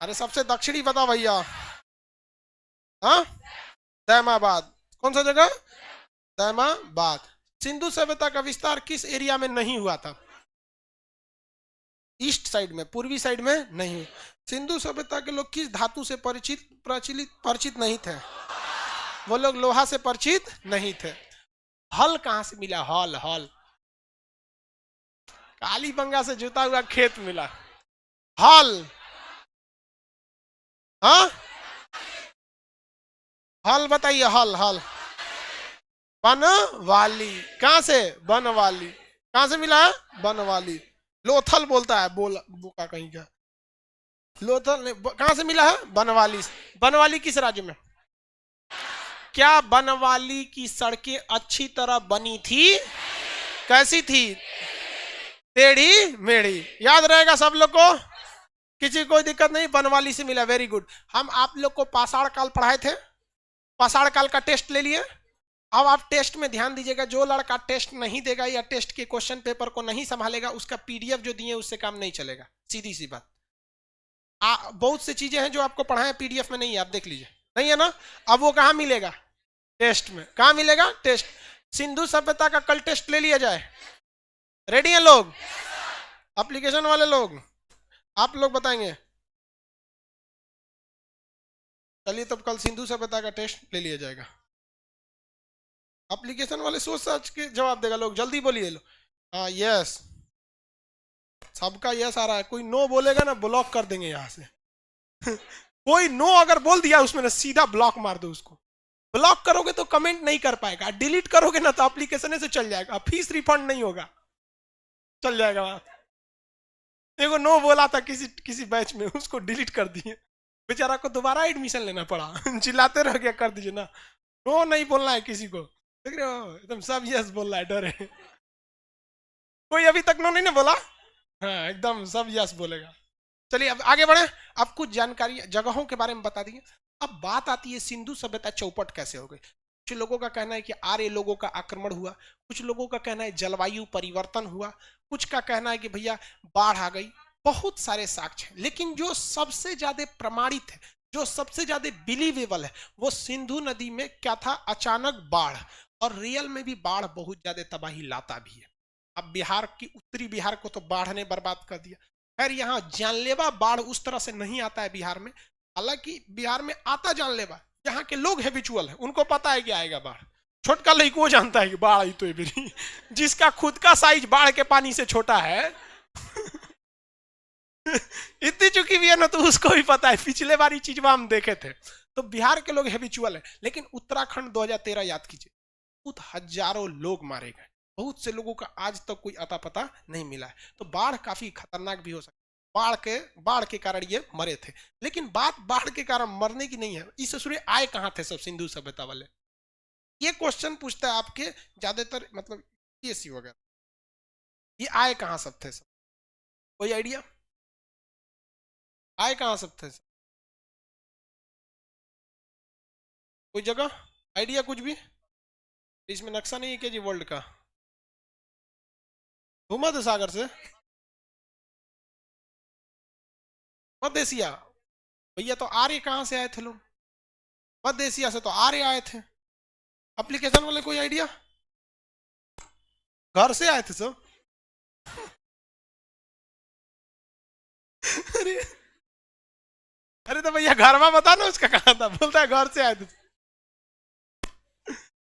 Speaker 1: अरे सबसे दक्षिणी बता भैया, हाँ दैमाबाद। कौन सा जगह, दैमाबाद। सिंधु सभ्यता का विस्तार किस एरिया में नहीं हुआ था, ईस्ट साइड में, पूर्वी साइड में नहीं। सिंधु सभ्यता के लोग किस धातु से परिचित नहीं थे, वो लोग लोहा से परिचित नहीं थे। हल कहां से मिला, हल, हल काली बंगा से जुता हुआ खेत मिला, हल, हाँ हल बताइए, हल, हल बनवाली। कहां से? बनवाली। कहां से मिला है? बनवाली। लोथल बोलता है, बोका कहीं का। लोथल ने कहां से मिला है? बनवाली। बनवाली किस राज्य में? क्या बनवाली की सड़कें अच्छी तरह बनी थी? कैसी थी? टेढ़ी मेढ़ी। याद रहेगा सब लोग को, किसी कोई दिक्कत नहीं, बनवाली से मिला। Very good. हम आप लोग को पाषाण काल पढ़ाए थे, पाषाण काल का टेस्ट ले लिए। अब आप टेस्ट में ध्यान दीजिएगा, जो लड़का टेस्ट नहीं देगा या टेस्ट के क्वेश्चन पेपर को नहीं संभालेगा, उसका पीडीएफ जो दिए उससे काम नहीं चलेगा। सीधी सी बात। बहुत सी चीजें हैं जो आपको पढ़ाए पीडीएफ में नहीं है, आप देख लीजिए। नहीं है ना? अब वो कहां मिलेगा? टेस्ट में। कहां मिलेगा? टेस्ट। सिंधु सभ्यता का कल टेस्ट ले लिया जाए। रेडी हैं लोग? एप्लीकेशन वाले लोग, आप लोग बताएंगे। चलिए तब कल सिंधु सभ्यता का टेस्ट ले लिया जाएगा। एप्लीकेशन वाले सोच सच के जवाब देगा। लोग जल्दी बोलिए। हाँ यस, सबका यस आ रहा है। कोई नो बोलेगा ना, ब्लॉक कर देंगे यहां से। कोई नो अगर बोल दिया उसमें ना, सीधा ब्लॉक मार दो उसको। ब्लॉक करोगे तो कमेंट नहीं कर पाएगा, डिलीट करोगे ना तो एप्लीकेशन से चल जाएगा, फीस रिफंड नहीं होगा, चल जाएगा वहां। देखो नो बोला था किसी बैच में, उसको डिलीट कर दिए, बेचारा को दोबारा एडमिशन लेना पड़ा। चिल्लाते रह गया, कर दीजिए ना। नो नहीं बोलना है किसी को, देख रहे हो एकदम सब यस बोल रहा है, डरे। कोई अभी तक नो नहीं ना बोला? हाँ एकदम सब यस बोलेगा। चलिए अब आगे बढ़े। अब कुछ जानकारी जगहों के बारे में बता दिए। अब बात आती है सिंधु सभ्यता चौपट कैसे हो गई। कुछ लोगों का कहना है कि आर्य लोगों का आक्रमण हुआ, कुछ लोगों का कहना है जलवायु परिवर्तन हुआ, कुछ का कहना है कि भैया बाढ़ आ गई। बहुत सारे साक्ष्य हैं, लेकिन जो सबसे ज्यादा प्रमाणित है, जो सबसे ज्यादा बिलीवेबल है, वो सिंधु नदी में क्या था? अचानक बाढ़। और रियल में भी बाढ़ बहुत ज्यादा तबाही लाता भी है। अब बिहार की, उत्तरी बिहार को तो बाढ़ ने बर्बाद कर दिया। खैर यहाँ जानलेवा बाढ़ उस तरह से नहीं आता है बिहार में, हालांकि बिहार में आता जानलेवा, यहाँ के लोग हैबिचुअल है, उनको पता है कि आएगा बाढ़। छोटका लड़को जानता है कि बाढ़ आई तो ये मेरी। जिसका खुद का साइज बाढ़ के पानी से छोटा है, इतनी चुकी भी है ना, तो उसको भी पता है। पिछले बार ये चीज हम देखे थे। तो बिहार के लोग हैबिचुअल है। लेकिन उत्तराखंड 2013 याद कीजिए, बहुत हजारों लोग मारे गए, बहुत से लोगों का आज तक कोई अता पता नहीं मिला है। तो बाढ़ काफी खतरनाक भी हो सकती है। बाढ़ के कारण ये मरे थे। लेकिन बात बाढ़ के कारण मरने की नहीं है, इस सूर्य आए कहां थे सब सिंधु सभ्यता वाले? ये क्वेश्चन पूछता है आपके ज्यादातर, मतलब पीएससी वगैरह, ये आए कहां सब थे सब? कोई आइडिया? आए कहां सब थे सब? कोई जगह आइडिया कुछ भी? इसमें नक्शा नहीं है क्या जी वर्ल्ड का? भूमध्य सागर से, मध्य एशिया। भैया तो आर्य कहां से आए थे लोग? मध्य एशिया से तो आर्य आए थे। एप्लीकेशन वाले कोई आइडिया? घर से आए थे सब। अरे अरे तो भैया घर में बता ना उसका कहा था, बोलता है घर से आए थे।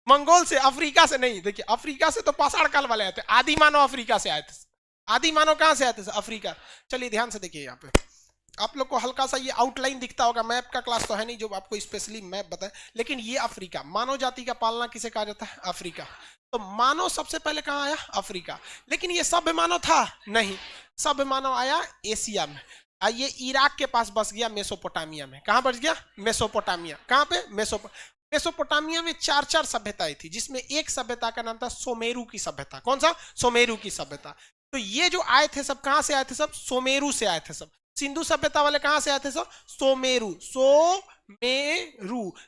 Speaker 1: मंगोल से, अफ्रीका से नहीं। देखिए अफ्रीका से तो पाषाण काल वाले आए थे, आदि मानव अफ्रीका से आए थे। आदि मानव कहां से आए थे? अफ्रीका। चलिए ध्यान से देखिए, यहाँ पे आप लोग को हल्का सा ये आउटलाइन दिखता होगा। मैप का क्लास तो है नहीं जो आपको स्पेशली मैप बताए, लेकिन ये अफ्रीका, मानव जाति का पालना किसे कहा जाता है? अफ्रीका। तो मानव सबसे पहले कहां आया? अफ्रीका। लेकिन ये सभ्य मानव था? नहीं, सभ्य मानव आया एशिया में। ये इराक के पास बस गया, मेसोपोटामिया में। कहां बस गया? मेसोपोटामिया। कहां पे? मेसोपोटामिया में चार सभ्यताएं थी, जिसमें एक सभ्यता का नाम था सोमेरु की सभ्यता। कौन सा? सोमेरु की सभ्यता। तो ये जो आए थे सब कहां से आए थे? सब सोमेरु से आए थे सब। सिंधु सभ्यता वाले कहां से आए थे सब? सोमेरु।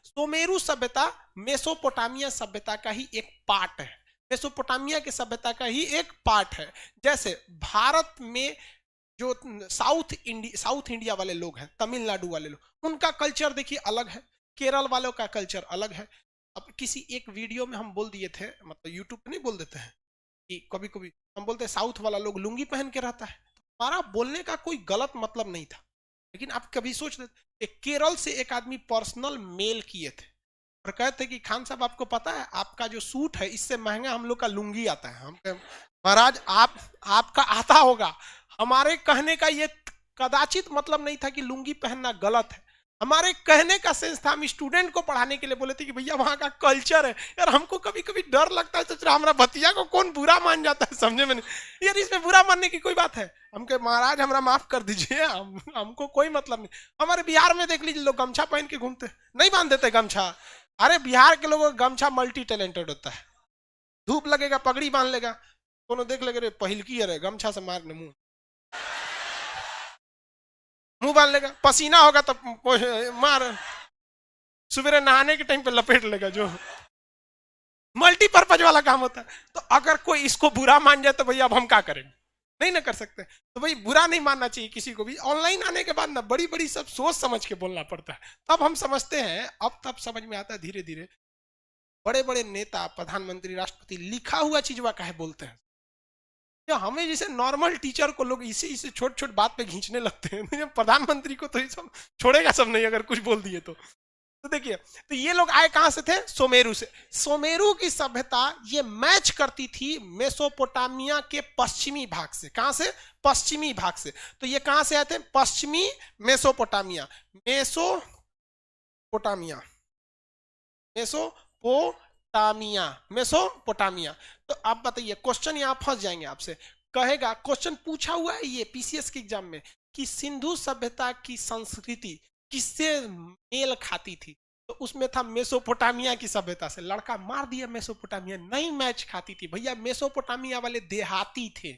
Speaker 1: सोमेरु सभ्यता मेसोपोटामिया सभ्यता का ही एक पार्ट है। मेसोपोटामिया की सभ्यता का ही एक पार्ट है। जैसे भारत में जो साउथ इंडिया वाले लोग हैं, तमिलनाडु वाले लोग, उनका कल्चर देखिए अलग है। केरल वालों का कल्चर अलग है। अब किसी एक वीडियो में हम बोल दिए थे, मतलब यूट्यूब पे नहीं बोल देते हैं कि कभी कभी हम बोलते हैं साउथ वाला लोग लुंगी पहन के रहता है। हमारा बोलने का कोई गलत मतलब नहीं था, लेकिन आप कभी सोच लेते, केरल से एक आदमी पर्सनल मेल किए थे और कहते कि खान साहब आपको पता है आपका जो सूट है इससे महंगा हम लोग का लुंगी आता है। हम महाराज आपका आता होगा, हमारे कहने का ये कदाचित मतलब नहीं था कि लुंगी पहनना गलत है। हमारे कहने का सेंस था, हम स्टूडेंट को पढ़ाने के लिए बोले थे कि भैया वहां का कल्चर है। यार हमको कभी कभी डर लगता है, सोच रहा हमारा भतीजा को कौन बुरा मान जाता है, समझे में नहीं। यार इसमें बुरा मानने की कोई बात है? हम कहे महाराज हमारा माफ कर दीजिए, हमको कोई मतलब नहीं। हमारे बिहार में देख लीजिए, लोग गमछा पहन के घूमते, नहीं बांध देते गमछा। अरे बिहार के लोगों का गमछा मल्टी टैलेंटेड होता है। धूप लगेगा पगड़ी बांध लेगा, कोनो देख लेगा रे पहिलकी है, गमछा से मारने मुंह बांध लेगा, पसीना होगा तो मार, सुबह नहाने के टाइम पे लपेट लेगा, जो मल्टीपर्पज वाला काम होता है। तो अगर कोई इसको बुरा मान जाए तो भैया अब हम क्या करें, नहीं ना कर सकते। तो भाई बुरा नहीं मानना चाहिए किसी को भी। ऑनलाइन आने के बाद ना बड़ी बड़ी सब सोच समझ के बोलना पड़ता है, तब हम समझते हैं, अब तब समझ में आता है धीरे धीरे। बड़े बड़े नेता, प्रधानमंत्री, राष्ट्रपति लिखा हुआ चीज वह कहे बोलते हैं। हमें जैसे नॉर्मल टीचर को लोग इसे छोट छोट बात पे खींचने लगते हैं, प्रधानमंत्री को तो ये सब छोड़ेगा सब नहीं अगर कुछ बोल दिए तो देखिए, तो ये लोग आए कहां से थे? सुमेरु से। सुमेरु की सभ्यता ये मैच करती थी मेसोपोटामिया के पश्चिमी भाग से। कहां से? पश्चिमी भाग से। तो ये कहां से आए थे? पश्चिमी मेसोपोटामिया। Mesopotamia, Mesopotamia, Mesopotamia. तो आप बताइए, क्वेश्चन यहां फंस जाएंगे आपसे, कहेगा क्वेश्चन पूछा हुआ है ये पीसीएस के एग्जाम में कि सिंधु सभ्यता की संस्कृति किससे मेल खाती थी? तो उसमें था मेसोपोटामिया की सभ्यता से। लड़का मार दिया, मेसोपोटामिया नहीं मैच खाती थी भैया। मेसोपोटामिया वाले देहाती थे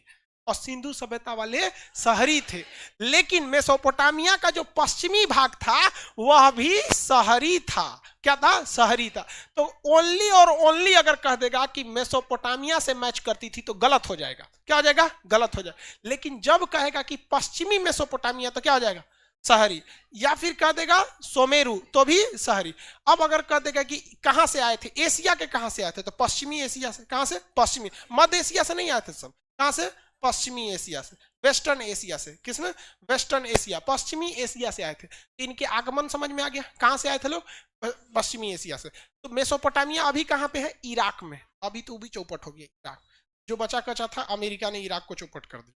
Speaker 1: और सिंधु सभ्यता वाले शहरी थे। लेकिन मेसोपोटामिया का जो पश्चिमी भाग था वह भी शहरी था। क्या था? शहरी था। तो ओनली और ओनली अगर कह देगा कि मेसोपोटामिया से मैच करती थी तो गलत हो जाएगा। क्या हो जाएगा? गलत हो जाएगा। लेकिन जब कहेगा कि पश्चिमी मेसोपोटामिया तो क्या हो जाएगा? शहरी। या फिर कह देगा सुमेरु तो भी शहरी। अब अगर कह देगा कि कहां से आए थे, एशिया के कहां से आए थे, तो पश्चिमी एशिया से। कहां से? पश्चिमी। मध्य एशिया से नहीं आए थे सब। कहां से? पश्चिमी एशिया से, वेस्टर्न एशिया से। किसमें? वेस्टर्न एशिया, पश्चिमी एशिया से आए थे। इनके आगमन समझ में आ गया, कहां से आए थे लोग? पश्चिमी एशिया से। तो मेसोपोटामिया अभी कहां पे है? इराक में। अभी तो भी चौपट हो गया इराक, जो बचा कचा था अमेरिका ने इराक को चौपट कर दिया।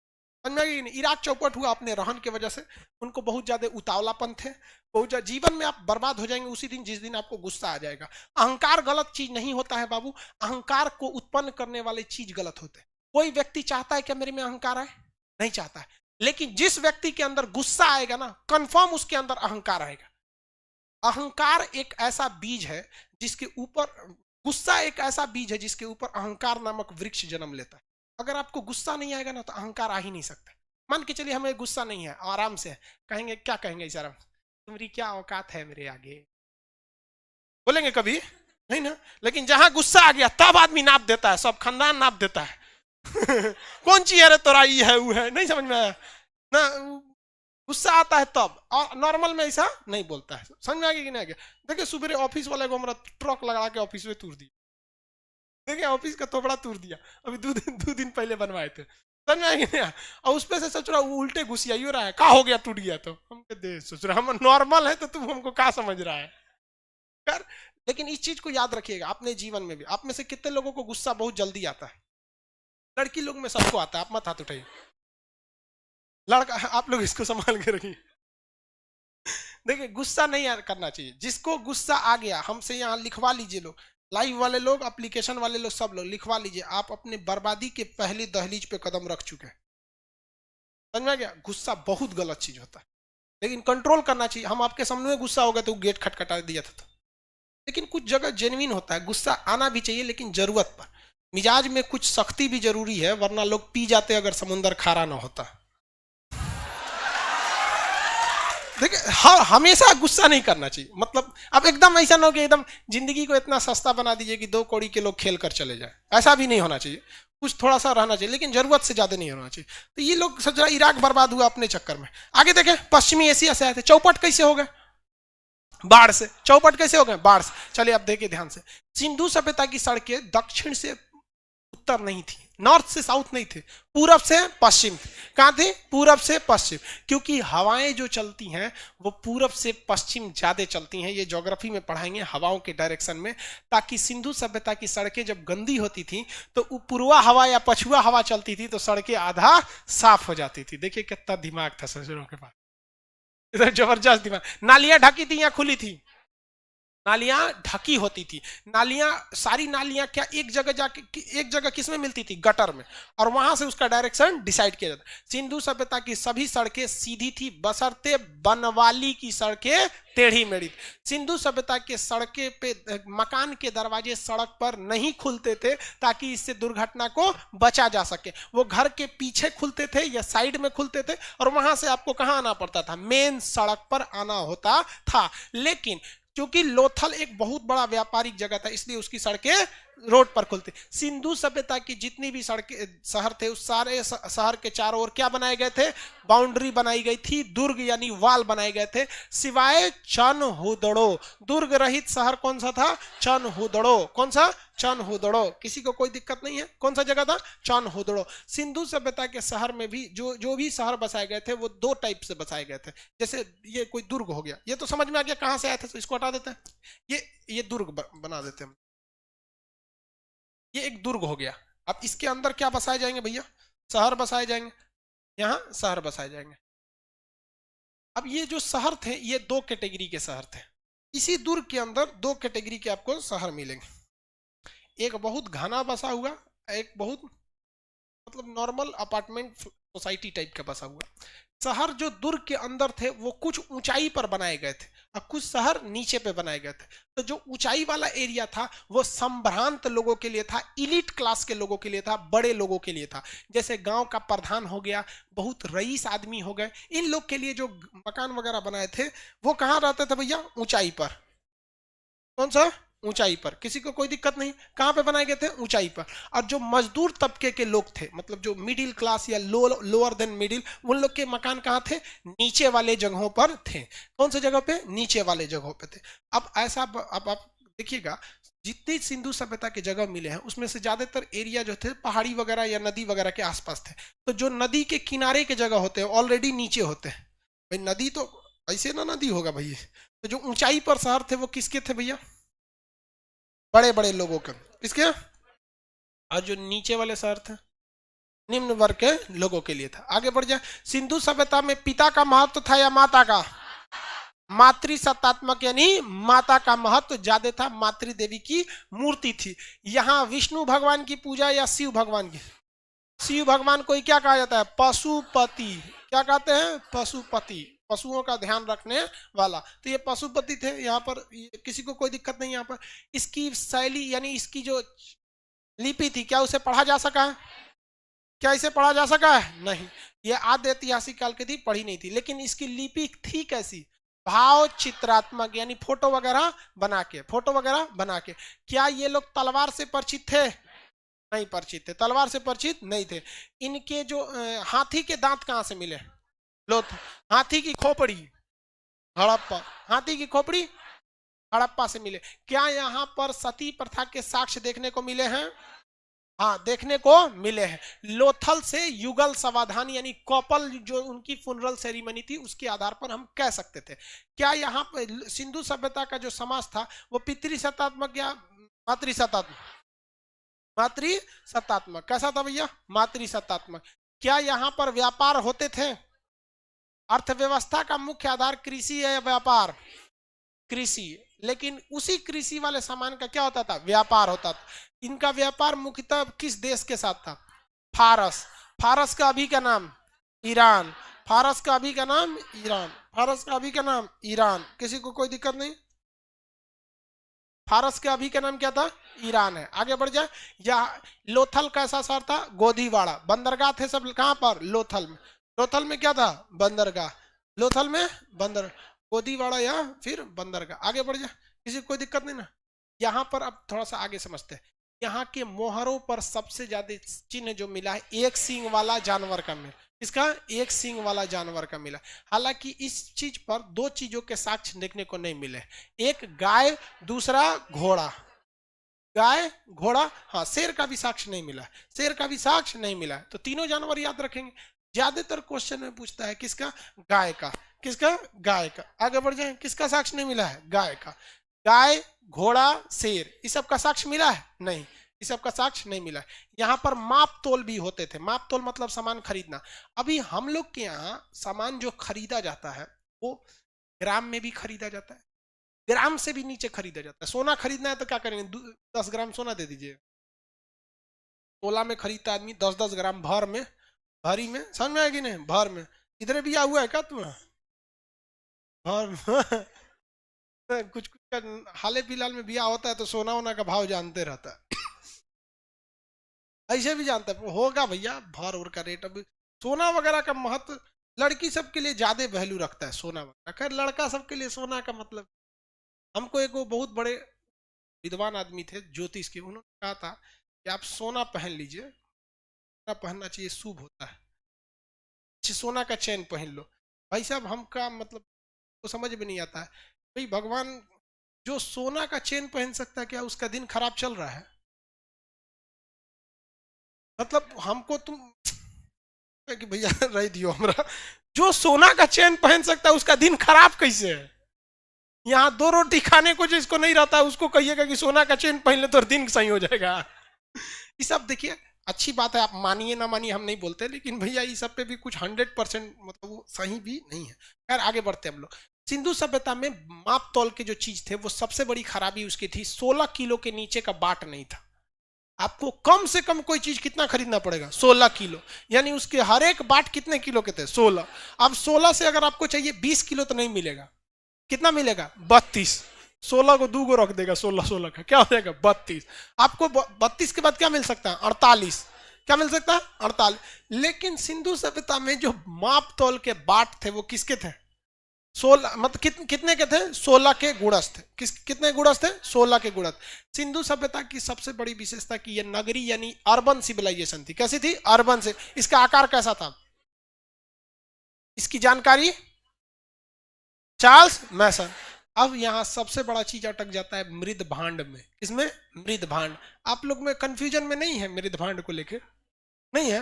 Speaker 1: इराक चौपट हुआ अपने रहन की वजह से। उनको बहुत ज्यादा उतावलापन थे, बहुत जीवन में आप बर्बाद हो जाएंगे उसी दिन जिस दिन आपको गुस्सा आ जाएगा। अहंकार गलत चीज नहीं होता है बाबू, अहंकार को उत्पन्न करने वाले चीज गलत होते हैं। कोई व्यक्ति चाहता है कि मेरे में अहंकार आए? नहीं चाहता है। लेकिन जिस व्यक्ति के अंदर गुस्सा आएगा ना, कंफर्म उसके अंदर अहंकार आएगा। अहंकार एक ऐसा बीज है जिसके ऊपर, गुस्सा एक ऐसा बीज है जिसके ऊपर अहंकार नामक वृक्ष जन्म लेता है। अगर आपको गुस्सा नहीं आएगा ना तो अहंकार आ ही नहीं सकता। मान के चलिए हमें गुस्सा नहीं है, आराम से कहेंगे, क्या कहेंगे इस आराम? तुम्हारी क्या औकात है मेरे आगे, बोलेंगे कभी? नहीं ना। लेकिन जहां गुस्सा आ गया तब आदमी नाप देता है, सब खानदान नाप देता है। कौन चीज है रे तोरा, ये है वो है, नहीं समझ में आया ना। गुस्सा आता है तब, और नॉर्मल में ऐसा नहीं बोलता है। समझ में आ गया कि नहीं आ गया? देखिए सुबह ऑफिस वाले को हमारा ट्रक लगा के ऑफिस में तोड़ दिया। देखिए ऑफिस का थोबड़ा तोड़ दिया, अभी दो दिन पहले बनवाए थे। समझ में आ गया? और उस पे से सोच रहा वो उल्टे घुसिया ही हो रहा है, क्या हो गया टूट गया? तो हम दे सोच रहा हम नॉर्मल है तो तुम हमको क्या समझ रहा है कर। लेकिन इस चीज को याद रखिएगा अपने जीवन में भी। आप में से कितने लोगों को गुस्सा बहुत जल्दी आता है? लड़की लोग में सबको आता है, आप मत हाथ उठाइए। लड़का आप लोग इसको संभाल के रखिए। देखिए गुस्सा नहीं करना चाहिए। जिसको गुस्सा आ गया हमसे यहाँ लिखवा लीजिए, लोग लाइव वाले लोग, एप्लीकेशन वाले लोग, सब लोग लिखवा लीजिए, आप अपने बर्बादी के पहली दहलीज पे कदम रख चुके हैं। समझ में गया? गुस्सा बहुत गलत चीज होता है, लेकिन कंट्रोल करना चाहिए। हम आपके सामने में गुस्सा हो गया तो गेट खटखटा दिया था। लेकिन कुछ जगह जेन्युइन होता है, गुस्सा आना भी चाहिए लेकिन जरूरत पर। मिजाज में कुछ सख्ती भी जरूरी है, वरना लोग पी जाते अगर समुंदर खारा ना होता। देखिए हमेशा गुस्सा नहीं करना चाहिए। मतलब अब एकदम ऐसा ना हो कि एकदम जिंदगी को इतना सस्ता बना दीजिए कि 2 कौड़ी के लोग खेल कर चले जाए, ऐसा भी नहीं होना चाहिए। कुछ थोड़ा सा रहना चाहिए लेकिन जरूरत से ज्यादा नहीं होना चाहिए। तो ये लोग सोच रहा इराक बर्बाद हुआ अपने चक्कर में। आगे देखें, पश्चिमी एशिया से आए थे, चौपट कैसे हो गए? बाढ़ से। चौपट कैसे हो गए? बाढ़ से। चलिए अब देखिए ध्यान से, सिंधु सभ्यता की सड़कें दक्षिण से उत्तर नहीं थी, नॉर्थ से साउथ नहीं थे, पूरब से पश्चिम थे। कहां थे? पूरब से पश्चिम। क्योंकि हवाएं जो चलती हैं वो पूरब से पश्चिम ज्यादा चलती हैं। ये ज्योग्राफी में पढ़ाएंगे हवाओं के डायरेक्शन में। ताकि सिंधु सभ्यता की सड़कें जब गंदी होती थी तो पूर्वा हवा या पछुआ हवा चलती थी तो सड़कें आधा साफ हो जाती थी। देखिए कितना दिमाग था ससुरों के पास। इधर जबरदस्त दिमाग। नालियां ढकी थी या खुली थी? नालियां ढकी होती थी। नालियां, सारी नालियां क्या एक जगह जाके, एक जगह किस में मिलती थी? गटर में, और वहां से उसका डायरेक्शन डिसाइड किया जाता। सिंधु सभ्यता की सभी सड़कें सीधी थी बशर्ते बनवाली की सड़कें टेढ़ी मेढ़ी। सिंधु सभ्यता के सड़कें पे मकान के दरवाजे सड़क पर नहीं खुलते थे ताकि इससे दुर्घटना को बचा जा सके। वो घर के पीछे खुलते थे या साइड में खुलते थे, और वहां से आपको कहां आना पड़ता था? मेन सड़क पर आना होता था। लेकिन क्योंकि लोथल एक बहुत बड़ा व्यापारिक जगह था, इसलिए उसकी सड़कें रोड पर खुलती। सिंधु सभ्यता की जितनी भी सड़कें, शहर थे, उस सारे शहर के चारों ओर क्या बनाए गए थे? बाउंड्री बनाई गई थी, दुर्ग यानी वाल बनाए गए थे, सिवाय चनहुदड़ो। दुर्ग रहित शहर कौन सा था? चनहुदड़ो। कौन सा? चनहुदड़ो। किसी को कोई दिक्कत नहीं है? कौन सा जगह था? चनहुदड़ो। सिंधु सभ्यता के शहर में भी जो भी शहर बसाए गए थे वो दो टाइप से बसाए गए थे। जैसे ये कोई दुर्ग हो गया, ये तो समझ में आ गया कहां से आया था, तो इसको हटा देते हैं। ये दुर्ग बना देते हैं। ये एक दुर्ग हो गया। अब इसके अंदर क्या बसाए जाएंगे भैया? शहर बसाए जाएंगे। यहां शहर बसाए जाएंगे। अब ये जो शहर थे ये दो कैटेगरी के शहर थे। इसी दुर्ग के अंदर दो कैटेगरी के आपको शहर मिलेंगे। एक बहुत घना बसा हुआ, एक बहुत मतलब नॉर्मल अपार्टमेंट सोसाइटी टाइप का बसा हुआ। शहर जो दुर्ग के अंदर थे वो कुछ ऊंचाई पर बनाए गए थे और कुछ शहर नीचे पे बनाए गए थे। तो जो ऊंचाई वाला एरिया था वो संभ्रांत लोगों के लिए था, इलीट क्लास के लोगों के लिए था, बड़े लोगों के लिए था। जैसे गांव का प्रधान हो गया, बहुत रईस आदमी हो गए, इन लोग के लिए जो मकान वगैरह बनाए थे वो कहाँ रहते थे भैया? ऊंचाई पर। कौन सा? ऊंचाई पर। किसी को कोई दिक्कत नहीं। कहां पे बनाए गए थे? ऊंचाई पर। और जो मजदूर तबके के लोग थे, मतलब जो मिडिल क्लास या लोअर देन मिडिल, उन लोग के मकान कहां थे? नीचे वाले जगहों पर थे। कौन से जगह पे? नीचे वाले जगहों पे थे। अब ऐसा, अब आप देखिएगा जितनी सिंधु सभ्यता के जगह मिले हैं उसमें से ज्यादातर एरिया जो थे पहाड़ी वगैरह या नदी वगैरह के आसपास थे। तो जो नदी के किनारे के जगह होते हैं ऑलरेडी नीचे होते हैं। भाई नदी तो ऐसे ना नदी होगा भाई। तो जो ऊंचाई पर शहर थे वो किसके थे भैया? बड़े बड़े लोगों के। किसके? और जो नीचे वाले शहर थे निम्न वर्ग के लोगों के लिए था। आगे बढ़ जाए। सिंधु सभ्यता में पिता का महत्व था या माता का? मातृ सत्तात्मक यानी माता का महत्व ज्यादा था। मातृ देवी की मूर्ति थी। यहाँ विष्णु भगवान की पूजा या शिव भगवान की? शिव भगवान को क्या कहा जाता है? पशुपति। क्या कहते हैं? पशुपति, पशुओं का ध्यान रखने वाला। तो ये पशुपति थे। यहाँ पर किसी को कोई दिक्कत नहीं। यहाँ पर इसकी शैली यानी इसकी जो लिपि थी, क्या उसे पढ़ा जा सका है? क्या इसे पढ़ा जा सका है? नहीं। ये आद्य ऐतिहासिक काल की थी, पढ़ी नहीं थी। लेकिन इसकी लिपि थी कैसी? भाव चित्रात्मक, यानी फोटो वगैरह बना के, फोटो वगैरह बना के। क्या ये लोग तलवार से परिचित थे? नहीं परिचित थे। तलवार से परिचित नहीं थे। इनके जो हाथी के दांत कहां से मिले? लोथ। हाथी की खोपड़ी हड़प्पा। हाथी की खोपड़ी हड़प्पा से मिले। क्या यहाँ पर सती प्रथा के साक्ष्य देखने को मिले हैं? हाँ, देखने को मिले हैं। लोथल से युगल समाधान यानी कपल जो उनकी फुनरल सेरेमनी थी उसके आधार पर हम कह सकते थे। क्या यहाँ पर सिंधु सभ्यता का जो समाज था वो पितृसत्तात्मक या मातृसत्तात्मक? मातृसत्तात्मक। कैसा था भैया? मातृसत्तात्मक। क्या यहाँ पर व्यापार होते थे? अर्थव्यवस्था का मुख्य आधार कृषि है या व्यापार? कृषि। लेकिन उसी कृषि वाले सामान का क्या होता था? व्यापार होता था। इनका व्यापार मुख्यतः किस देश के साथ था? फारस। फारस का अभी का नाम ईरान। फारस का अभी का नाम ईरान। फारस का अभी का नाम ईरान। किसी को कोई दिक्कत नहीं? फारस का अभी का नाम क्या था? ईरान है। आगे बढ़ जाए। यह लोथल कैसा शहर था? गोदीवाड़ा। बंदरगाह थे सब कहां पर? लोथल में। लोथल में क्या था? बंदरगाह। लोथल में बंदर, गोदीवाड़ा या फिर बंदरगाह। आगे बढ़ जाए। किसी को कोई दिक्कत नहीं ना? यहाँ पर अब थोड़ा सा आगे समझते हैं। यहाँ के मोहरों पर सबसे ज्यादा चिन्ह जो मिला है एक सींग वाला जानवर का मिला। इसका एक सींग वाला जानवर का मिला। हालांकि इस चीज पर दो चीजों के साक्ष्य देखने को नहीं मिले। एक गाय, दूसरा घोड़ा। गाय, घोड़ा, हाँ। शेर का भी साक्ष्य नहीं मिला। शेर का भी साक्ष्य नहीं मिला। तो तीनों जानवर याद रखेंगे। ज्यादातर क्वेश्चन में पूछता है किसका? गाय का। किसका? गाय का। आगे बढ़ जाए। किसका साक्ष्य नहीं मिला है? गाय का। गाय, घोड़ा, शेर, इस सब का साक्ष्य मिला है? नहीं, इस सब का साक्ष्य नहीं मिला है। यहाँ पर माप तोल भी होते थे। माप तोल मतलब सामान खरीदना। अभी हम लोग के यहाँ सामान जो खरीदा जाता है वो ग्राम में भी खरीदा जाता है, ग्राम से भी नीचे खरीदा जाता है। सोना खरीदना है तो क्या करेंगे, 10 ग्राम सोना दे दीजिए। तोला में खरीदता आदमी 10-10 ग्राम भर में, भरी में, समझ में आएगी नहीं, भर में। इधर भी हुआ है क्या तुम्हें, भर में? कुछ कुछ का हाल फिलहाल में बिया होता है तो सोना वोना का भाव जानते रहता है। ऐसे भी जानता है होगा भैया, भर और का रेट। अब सोना वगैरह का महत्व लड़की सबके लिए ज्यादा वैल्यू रखता है सोना वगैरह, खैर लड़का सबके लिए सोना का मतलब। हमको एक वो बहुत बड़े विद्वान आदमी थे ज्योतिष के, उन्होंने कहा था कि आप सोना पहन लीजिए, सोना पहनना चाहिए, शुभ होता है, सोना का चैन पहन लो। भाई साहब हमका मतलब तो समझ में नहीं आता है, भाई भगवान जो सोना का चेन पहन सकता है, क्या उसका दिन खराब चल रहा है? मतलब हमको तुम कि भैया रह दियो हमरा, जो सोना का चेन पहन सकता है उसका दिन खराब कैसे है? यहाँ 2 रोटी खाने को जिसको नहीं रहता है उसको कहिएगा कि सोना का चेन पहन ले तो दिन सही हो जाएगा। ये सब देखिए अच्छी बात है, आप मानिए ना मानिए हम नहीं बोलते, लेकिन भैया ये सब पे भी कुछ 100% मतलब वो सही भी नहीं है। खैर आगे बढ़ते हैं हम लोग। सिंधु सभ्यता में माप तौल के जो चीज थे वो सबसे बड़ी खराबी उसकी थी, 16 किलो के नीचे का बाट नहीं था। आपको कम से कम कोई चीज कितना खरीदना पड़ेगा, 16 किलो, यानी उसके हर एक बाट कितने किलो के थे, 16। अब 16 से अगर आपको चाहिए 20 किलो तो नहीं मिलेगा, कितना मिलेगा, 32। 16 को 2 को रख देगा, 16 का क्या हो जाएगा, 32। आपको 32 के बाद क्या मिल सकता है, 48। क्या मिल सकता है, 48। लेकिन सिंधु सभ्यता में जो माप तौल के बाट थे वो किसके थे, 16, मतलब कितने के थे, 16 के गुणज थे। कितने गुणज थे, 16 के गुणज। सिंधु सभ्यता की सबसे बड़ी विशेषता की यह नगरी यानी अर्बन सिविलाइजेशन थी। कैसी थी, अर्बन से। इसका आकार कैसा था, इसकी जानकारी चार्ल्स मैसन। अब यहां सबसे बड़ा चीज अटक जाता है मृद भांड में। किसमें, मृद भांड। आप लोग में कंफ्यूजन में नहीं है मृद भांड को लेकर, नहीं है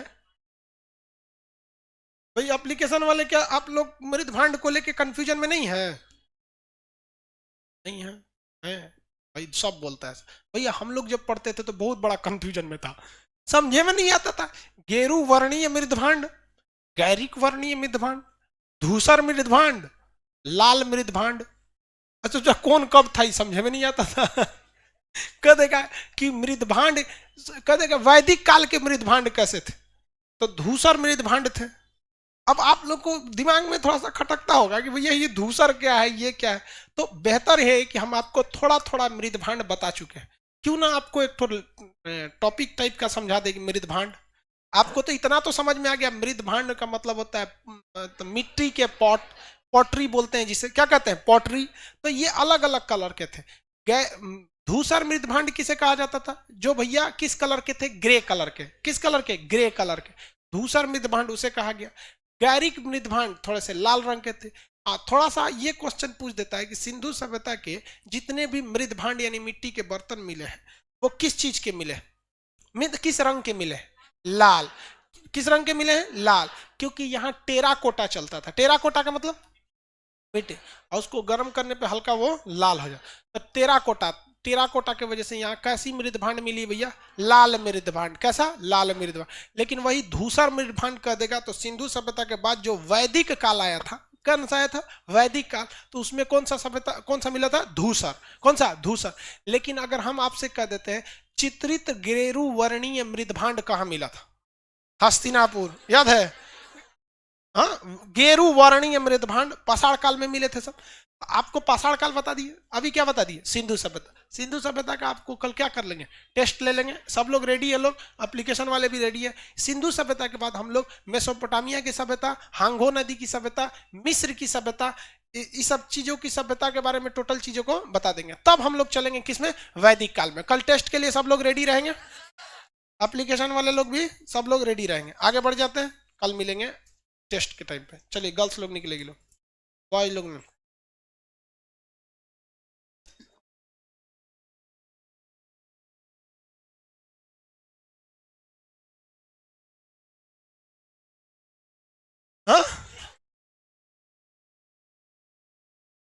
Speaker 1: भाई एप्लीकेशन वाले, क्या आप लोग मृद भांड को लेकर कंफ्यूजन में नहीं है, नहीं है, है भाई, सब बोलता है भैया। हम लोग जब पढ़ते थे तो बहुत बड़ा कंफ्यूजन में था, समझे में नहीं आता था। गेरू वर्णीय मृदभांड, गैरिक वर्णीय मृदभांड, धूसर मृदभांड, लाल मृदभांड। अच्छा अच्छा, कौन कब था समझे में नहीं आता था। कह देगा कि मृदभांड, कह देगा वैदिक काल के मृदभांड कैसे थे, तो धूसर मृदभांड थे। अब आप लोग को दिमाग में थोड़ा सा खटकता होगा कि भैया ये धूसर क्या है, ये क्या है। तो बेहतर है कि हम आपको थोड़ा थोड़ा मृदभांड बता चुके हैं, क्यों ना आपको एक टॉपिक टाइप का समझा देगी मृदभांड। आपको तो इतना तो समझ में आ गया, मृदभांड का मतलब होता है तो मिट्टी के पॉट, पॉटरी बोलते हैं जिसे, क्या कहते हैं, पॉटरी। तो ये अलग अलग कलर के थे। धूसर मृदभांड किसे कहा जाता था, जो भैया किस कलर के थे, ग्रे कलर के। किस कलर के, ग्रे कलर के। धूसर मृदभांड उसे कहा गया। गैरिक मृदभांड थोड़े से लाल रंग के थे। थोड़ा सा ये क्वेश्चन पूछ देता है कि सिंधु सभ्यता के जितने भी मृदभांड यानी मिट्टी के बर्तन मिले हैं वो किस चीज के मिले, किस रंग के मिले, लाल। किस रंग के मिले हैं, लाल। क्योंकि यहाँ टेराकोटा चलता था। टेराकोटा का मतलब मिट्टी, और उसको गर्म करने पे हल्का वो लाल हो जाए, तो टेराकोटा। टेराकोटा की वजह से यहाँ कैसी मृदभांड मिली भैया, लाल मृदभांड। कैसा, लाल मृदभांड। लेकिन वही धूसर मृदभांड कह देगा तो सिंधु सभ्यता के बाद जो वैदिक काल आया था, कौन सा आया था, वैदिक काल, तो उसमें कौन सा सभ्यता, कौन सा मिला था, धूसर। कौन सा, धूसर। लेकिन अगर हम आपसे कह देते हैं चित्रित गेरू वर्णीय मृदभांड कहाँ मिला था, हस्तिनापुर, याद है, हाँ, गेरू वर्णीय मृदभांड पाषाण काल में मिले थे सब। आपको पाषाण काल बता दिए, अभी क्या बता दिए, सिंधु सभ्यता। सिंधु सभ्यता का आपको कल क्या कर लेंगे, टेस्ट ले लेंगे। सब लोग रेडी है, लोग एप्लीकेशन वाले भी रेडी है। सिंधु सभ्यता के बाद हम लोग मेसोपोटामिया की सभ्यता, हांगो नदी की सभ्यता, मिस्र की सभ्यता, इस सब चीजों की सभ्यता के बारे में टोटल चीजों को बता देंगे। तब हम लोग चलेंगे किसमें, वैदिक काल में। कल टेस्ट के लिए सब लोग रेडी रहेंगे, एप्लीकेशन वाले लोग भी सब लोग रेडी रहेंगे। आगे बढ़ जाते हैं, कल मिलेंगे टेस्ट के टाइम पे। चलिए गर्ल्स लोग निकलेगी, लोग बॉयज लोग में। हाँ